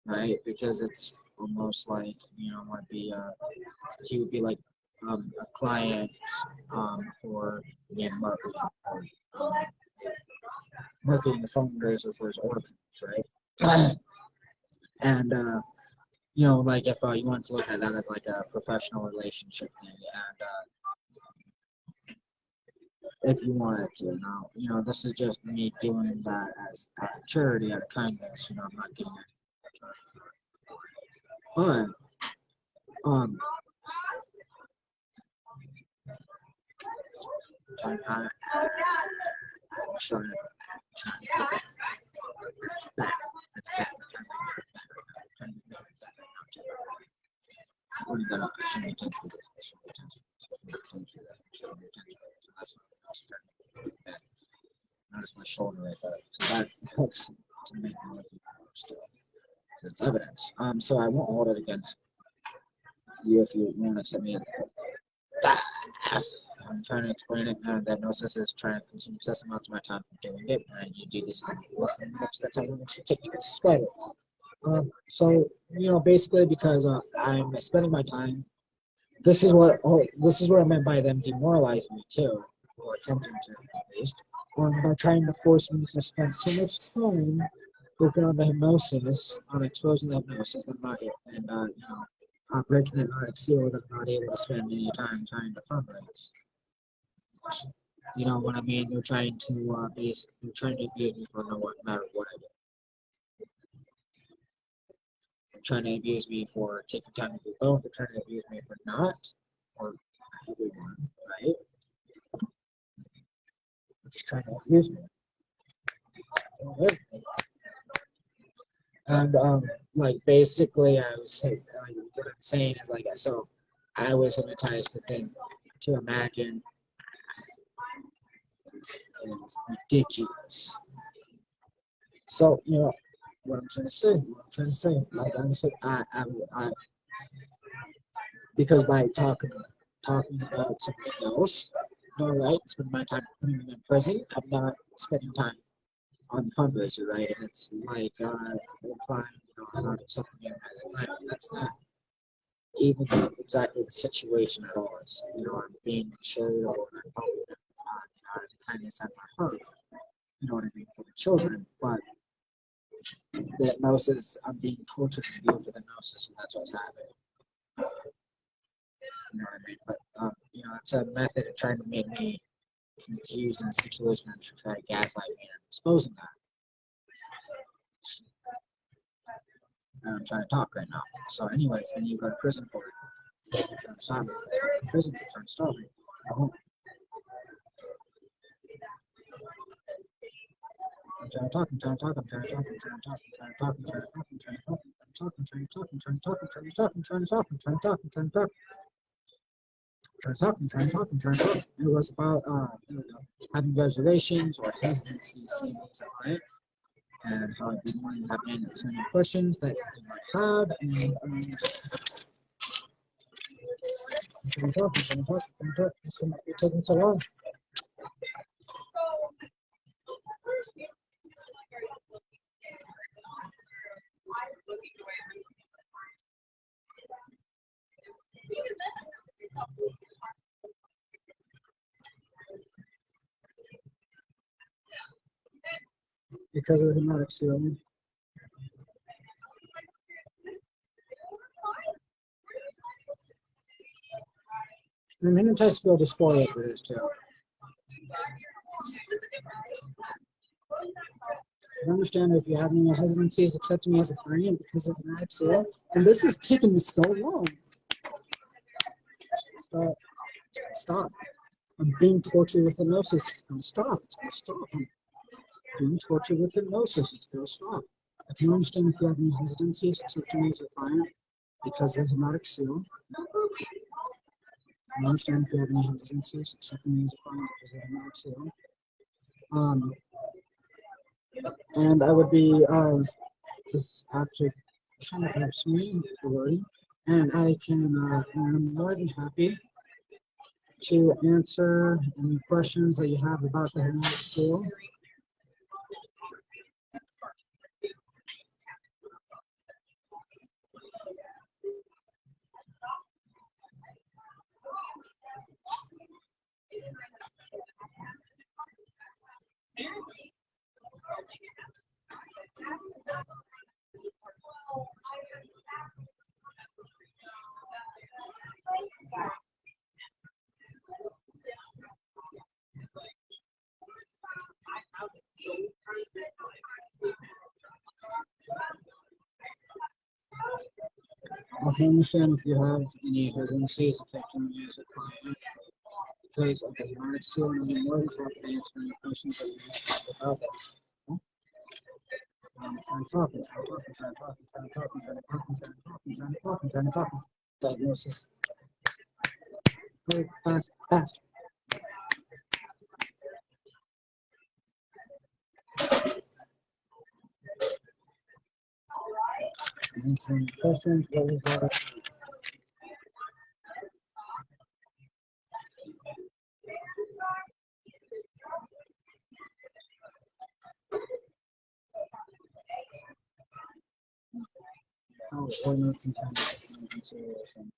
right? Because it's almost like, might be he would be like a client for marketing or marketing a fundraiser for his orphans, right? And like if you want to look at that as like a professional relationship thing, and if you wanted to, now, this is just me doing that as out of charity, out of kindness. I'm not getting it, but I'm trying to keep it. It's bad. It's bad. I'm trying to make it better. I shouldn't be taking this. I shouldn't be taking this. I shouldn't be taking this. I shouldn't be taking this. So that's what I was trying to make it better. Notice my shoulder right there. So that helps to make me look still. Because it's evidence. So I won't hold it against you if you won't accept me. I'm trying to explain it, and that hypnosis is trying to consume excessive amounts of my time from doing it, and you do this in less than minutes. That's how long it should take you to describe it. So basically because I'm spending my time. This is what I meant by them demoralizing me too, or attempting to at least, by trying to force me to spend so much time working on the hypnosis, on exposing the hypnosis, and breaking the hypnotic seal that I'm not able to spend any time trying to fundraise. You know what I mean? They're trying to they're trying to abuse me for no matter what I do. They're trying to abuse me for taking time to do both. They're trying to abuse me for not, or everyone, right? They're just trying to abuse me. And like basically, I was like, what I'm saying is like, so I was hypnotized to imagine. It's ridiculous. So what I'm trying to say, like I'm saying, I because by talking about something else, right, spending my time putting them in prison, I'm not spending time on the fundraiser, right? And it's like implying, I'm not accepting him as a client. That's not even exactly the situation at all. It's I'm being charitable and I'm helping them out of the kindness of my heart. You know what I mean, for the children, but the hypnosis, I'm being tortured to do for the hypnosis, and that's what's happening. You know what I mean? But it's a method of trying to make me confused in a situation and try to gaslight me, and I'm exposing that. And I'm trying to talk right now. So, anyways, then you go to prison for it. Trying to stop me. Prison for trying to stop me. I'm trying to talk, I'm trying to talk, I'm trying to talk, I'm trying to talk, I'm trying to talk, I'm trying to talk, I'm trying to talk, I'm trying to talk, I'm trying to talk, I'm trying to talk, I'm trying to talk, I'm trying to talk, I'm trying to talk. I'm trying to talk. It was about having reservations or hesitancy seeing me as a client, and how I'd be more than happy to answer any questions that you might have. And I'm trying to talk. You're taking so long. Because of the hypnotic seal. And the hypnotized field is for this too. I understand if you have any hesitancies accepting me as a client because of the hypnotic seal, and this has taken me so long. Stop. I'm being tortured with hypnosis. It's going to stop. It's going to stop. I'm being tortured with hypnosis. It's going to stop. I can understand if you have any hesitancies accepting me as a client because of the hypnotic seal. I understand if you have any hesitancies accepting me as a client because of the hypnotic seal. And I would be this actually kind of helps me already, and I can I'm more than happy to answer any questions that you have about the hypnotic seal. I understand if you have any hesitancies affecting you as a client, please of the hypnotic seal, and I'm more than happy to answer any questions that you may have about it. I'm trying to talk, I'm trying to talk, I'm trying to talk, I'm trying to talk, I'm trying to talk, I'm trying to talk, I'm trying to talk, I'm trying to talk. Diagnosis. Very fast, fast. Answering questions, what was that? Oh, ordinance and time consideration.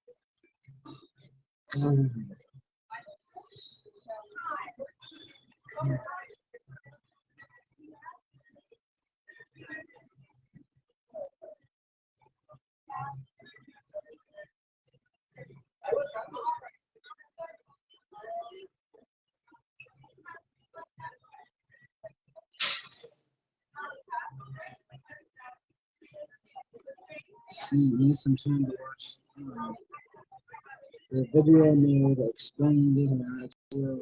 See, you need some time to watch the video I made explaining the hypnotic seal.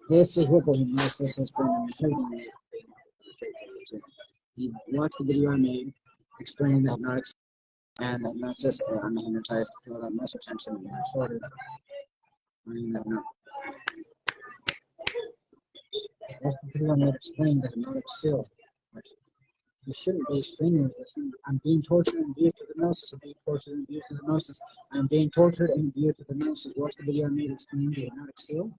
This is what the hypnosis has been hiding me. You watch the video I made explaining the hypnotic seal and the hypnosis, I'm hypnotized to feel that muscle tension and sorted. Watch the video I made explaining the hypnotic seal. You shouldn't be strenuous. I'm being tortured and abused with hypnosis. I'm being tortured and abused with hypnosis. I'm being tortured and abused with hypnosis. Watch the video I made explaining the hypnotic seal.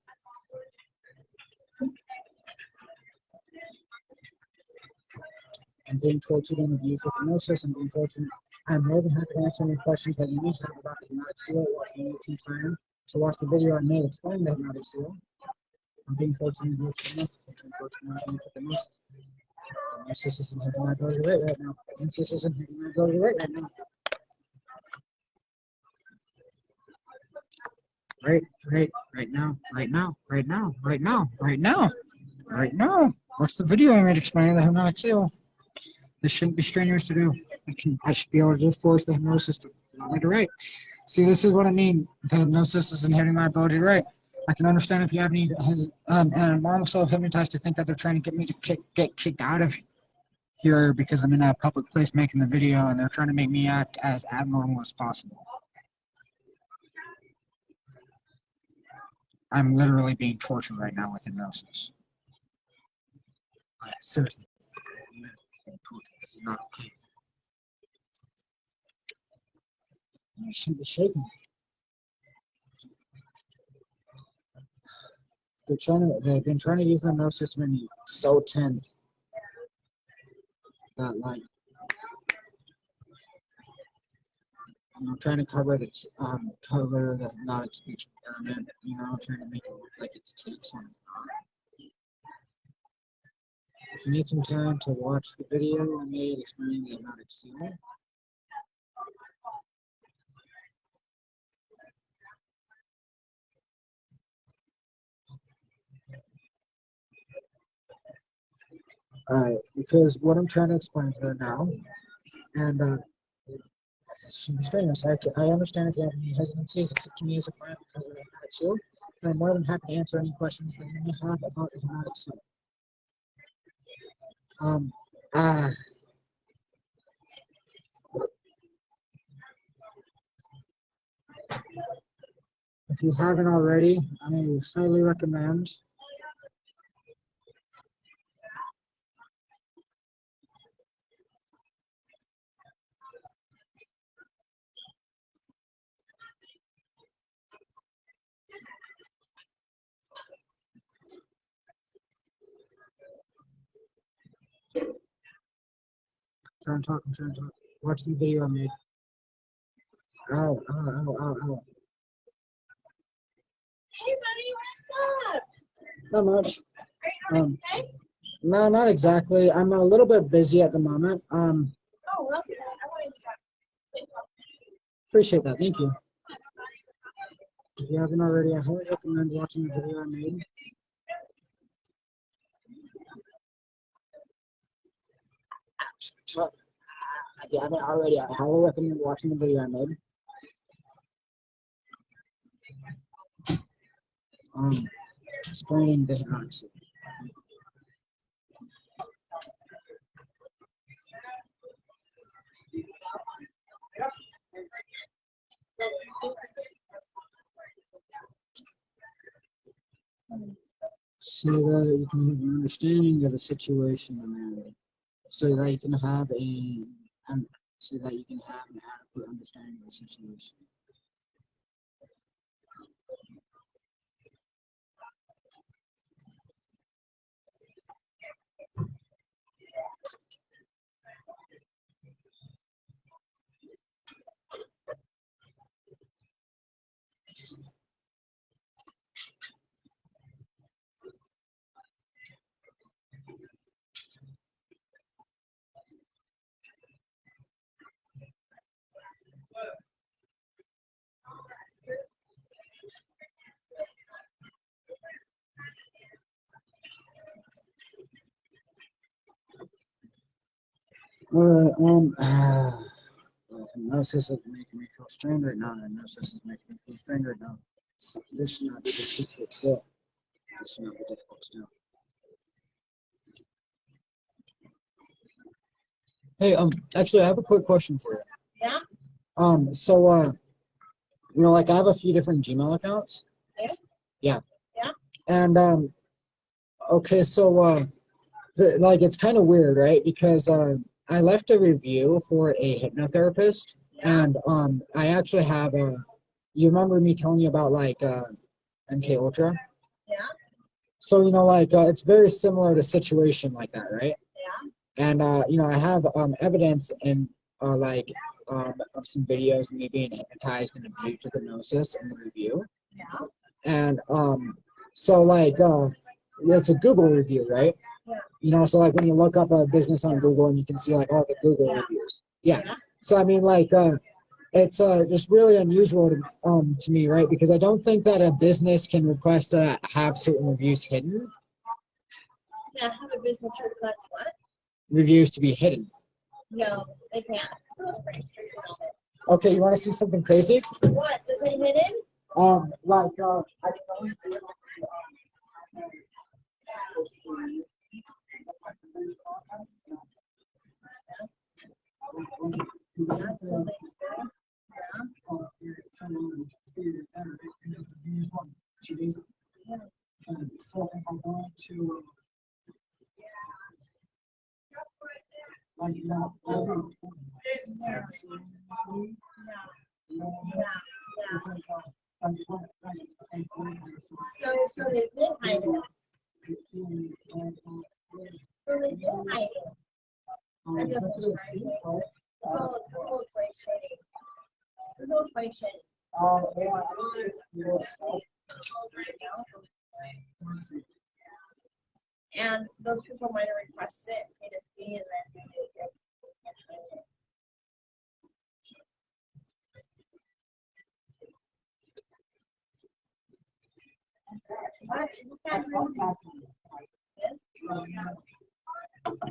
I'm being tortured and abused with hypnosis. I'm being tortured. I'm more than happy to answer any questions that you may have about the hypnotic seal, or if you need some time to watch the video I made explaining the hypnotic seal. I'm being tortured and abused with hypnosis. I'm being tortured and abused with hypnosis. Hypnosis isn't hitting my ability right now. Hypnosis isn't hitting my ability right now. Right now. Watch the video I made explaining the hypnotic seal. This shouldn't be strenuous to do. I should be able to force the hypnosis to allow me to write. See, this is what I mean. The hypnosis is inhibiting my ability to write. I can understand if you have any, and I'm also hypnotized to think that they're trying to get me to get kicked out of here because I'm in a public place making the video, and they're trying to make me act as abnormal as possible. I'm literally being tortured right now with hypnosis. Seriously. This is not okay. I shouldn't be shaking. They've been trying to use the hypnosis to make me so tense that, like, I'm trying to cover the hypnotic speech impairment, trying to make it look like it's tense when it's not. If you need some time to watch the video I made explaining the hypnotic seal. Alright, because what I'm trying to explain here now, and should be strenuous. I understand if you have any hesitancies, except to me as a client because of the hypnotic seal. And I'm more than happy to answer any questions that you may have about the hypnotic seal. If you haven't already, I highly recommend. I'm trying to talk. Watch the video I made. Ow, ow, ow, ow, ow. Hey, buddy, what's up? Not much. Are you okay? No, not exactly. I'm a little bit busy at the moment. Oh, that's good. I wanted to Appreciate that. Thank you. If you haven't already, I highly recommend watching the video I made. If you haven't already, I highly recommend watching the video I made. Explaining the hypnosis. So that you can have an understanding of the situation and so that you can have so that you can have an adequate understanding of the situation. Alright, hypnosis is making me feel strained right now. Hypnosis is making me feel strained right now. This should not be difficult still. This should not be difficult still. Hey, actually, I have a quick question for you. Yeah? Like I have a few different Gmail accounts. Yeah? Yeah. Yeah? And, okay, like it's kind of weird, right? Because, I left a review for a hypnotherapist, and I actually have you remember me telling you about like MK Ultra? Yeah? So it's very similar to situation like that, right? Yeah? And I have evidence and of some videos of me being hypnotized and abused with hypnosis in the review. Yeah? And it's a Google review, right? Yeah. So like when you look up a business on Google and you can see like all the Google reviews. Yeah. Yeah. So I mean it's just really unusual to me, right? Because I don't think that a business can request to have certain reviews hidden. Yeah, have a business request what? Reviews to be hidden. No, they can't. That's pretty strict on it. Okay, you want to see something crazy? What? Is it hidden? I can only see it. So if I'm going to So they did hide it. So they did hide it. I know that's right. It's all quite shady. It's all quite shady. And those people might have requested it, paid a fee, and then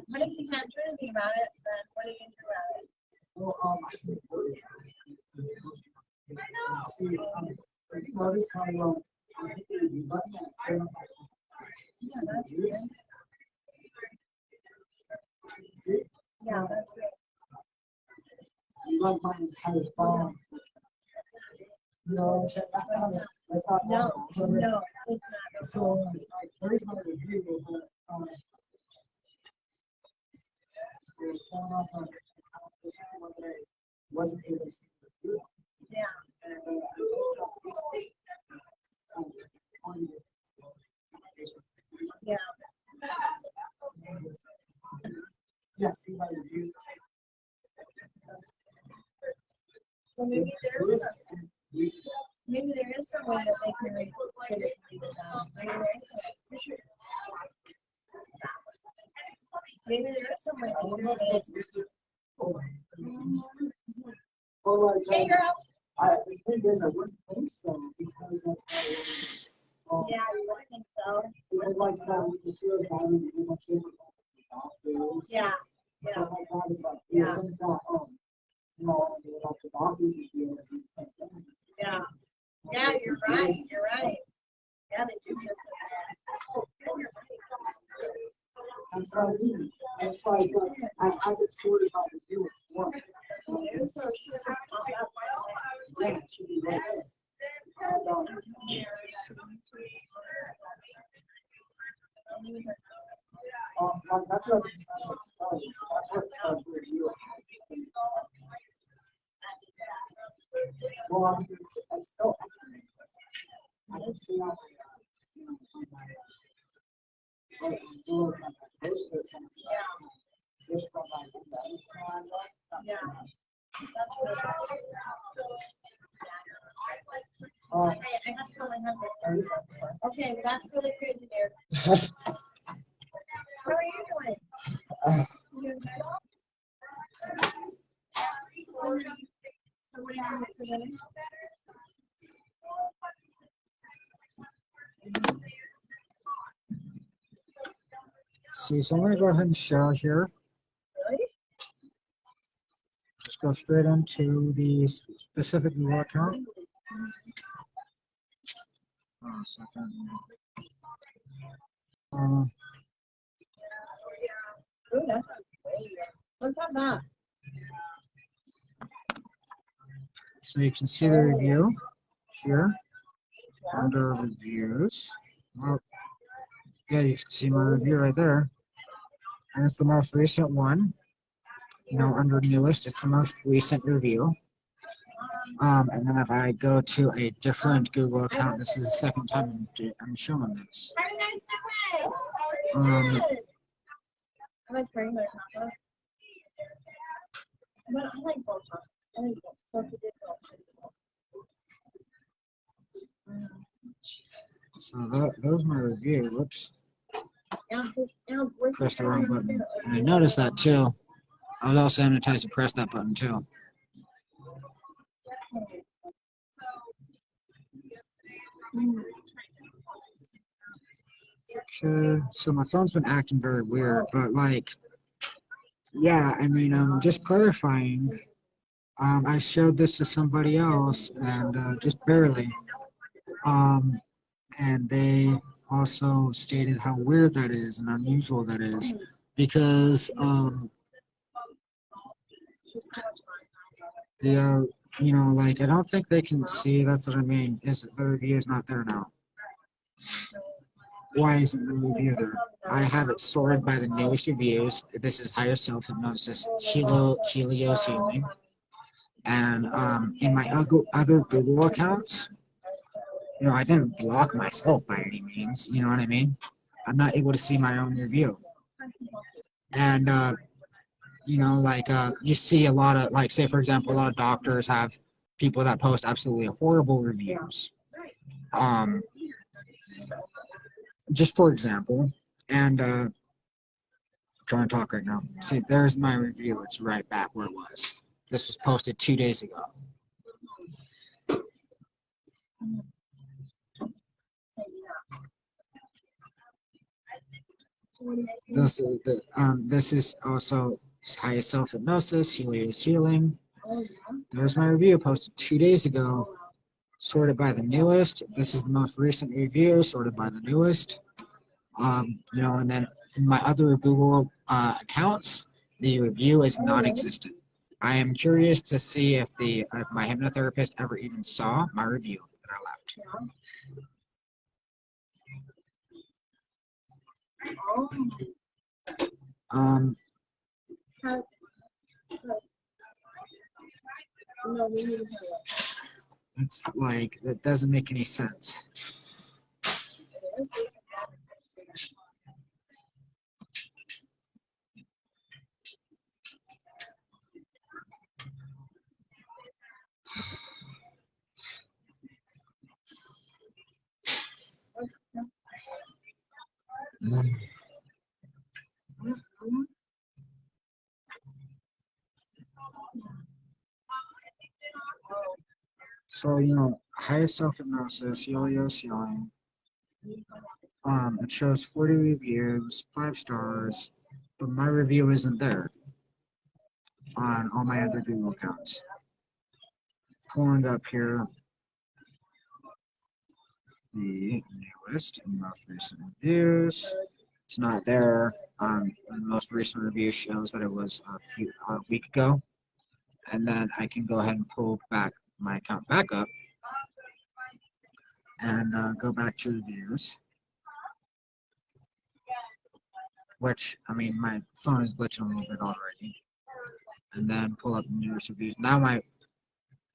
what if you can't do anything about it? Then what are you gonna do about it? Yeah, that's great. You like my entire phone. You know what I'm saying? That's not No, so no, it's not. so like, there's my review, but there's one up on this one that I wasn't able to see the review. Yeah. And I posted on Facebook. On Yeah. yeah, see my review. Well, maybe there is some way that they can get it. Maybe there is some way I they don't can know if get that's it. listed. Well, like, Hey, girl. the thing is, I wouldn't think so because of, Yeah, you don't think so? it like that, we can see our body because I'm saying doctors. Yeah. Yeah. Stuff like that, it's like, Yeah. yeah, think that, you know, like the doctors would be able to do things like that. Yeah. Yeah, you're right. You're right. Yeah, they do just like that. That's what I mean. It's like, I would sort of like do it once. Yeah, so it should just pop up. Yeah, it should be like this. And, like, that's what I've been trying to explain. That's what review. Well, I mean, it's still, I can see how just from my Yeah. Hey, I have to tell my husband. Okay, well, that's really crazy, dude. How are you doing? You doing good? So what are you doing today? See, so I'm gonna go ahead and share here. Really? Just go straight into the specific Google account. Hold on a second. Ooh, that's way. Let's have that. So you can see the review here under reviews. Well, yeah, you can see my review right there. And it's the most recent one. You know, under newest, it's the most recent review. And then if I go to a different Google account, this is the second time I'm showing this. Have a nice day. How are you doing? I like regular tacos. But I like both tacos. I like both. So if you did both. So those are my review. Whoops, Press pressed the wrong button. And I noticed that too. I was also hypnotized to press that button too. Okay, so my phone's been acting very weird, but like, yeah, I mean, just clarifying. I showed this to somebody else, and just barely. And they also stated how weird that is and unusual that is, because the you know, like, I don't think they can see. That's what I mean. Is the review is not there now? Why isn't the review there? I have it sorted by the newest reviews. This is higher self hypnosis, Helios healing, and in my other Google accounts, you know, I didn't block myself by any means. You know what I mean? I'm not able to see my own review, and you know, like, you see a lot of, like, say for example, a lot of doctors have people that post absolutely horrible reviews. Just for example, and I'm trying to talk right now. See, there's my review. It's right back where it was. This was posted 2 days ago. This is also highest self hypnosis, Helios healing. There's my review posted 2 days ago, sorted by the newest. This is the most recent review, sorted by the newest. You know, and then in my other Google accounts, the review is non-existent. I am curious to see if my hypnotherapist ever even saw my review. that I left. Oh, Um, how, no, we need to it's like, that doesn't make any sense. So, higher self-hypnosis, yo-yo ceiling. It shows 40 reviews, 5 stars, but my review isn't there on all my other Google accounts. Pulling up here the newest and most recent reviews. It's not there. The most recent review shows that it was a week ago. And then I can go ahead and pull back my account back up and go back to reviews. Which, I mean, my phone is glitching a little bit already. And then pull up the newest reviews. Now my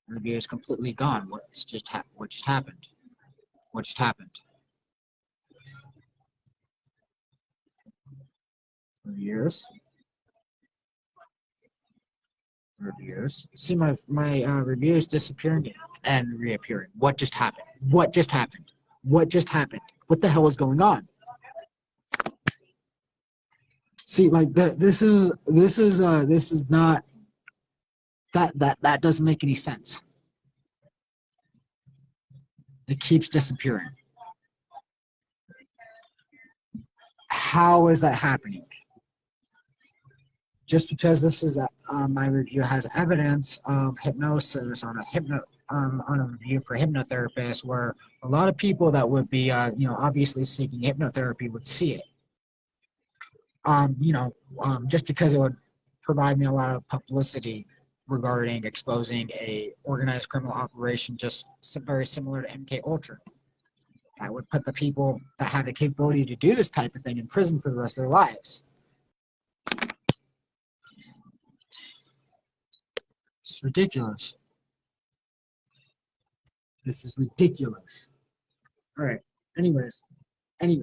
review is completely gone. What just happened? What just happened? Reviews. See my reviews disappearing and reappearing. What just happened? What just happened? What just happened? What the hell is going on? See, like this is not that doesn't make any sense. It keeps disappearing. How is that happening? Just because this is my review has evidence of hypnosis on a review for hypnotherapists, where a lot of people that would be obviously seeking hypnotherapy would see it. Just because it would provide me a lot of publicity regarding exposing a organized criminal operation, just very similar to MK Ultra. That would put the people that have the capability to do this type of thing in prison for the rest of their lives. It's ridiculous. This is ridiculous. All right. Anyways. I need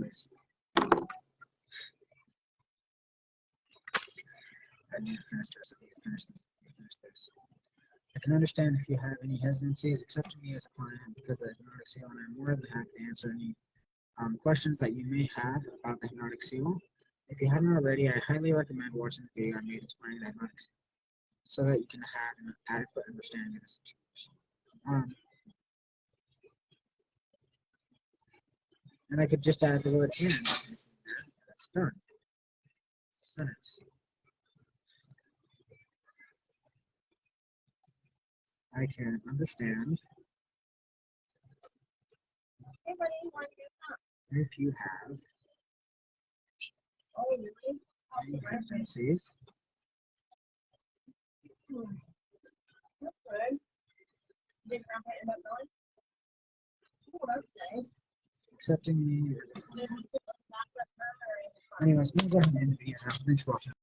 to finish this. Finish this. I can understand if you have any hesitancies accepting me as a client because of the hypnotic seal, and I'm more than happy to answer any questions that you may have about the hypnotic seal. If you haven't already, I highly recommend watching the video I made explaining the hypnotic seal, so that you can have an adequate understanding of the situation. And I could just add the word "and." That's done. Sentence. I can understand Hey, buddy, want to get that? if you have Oh, really? any hesitancies That's good. Did Grandpa end up going? Oh, that's nice. accepting me. There's a backup murmur in the front. Anyways, I'm going to go ahead and end the video now. Thanks for watching.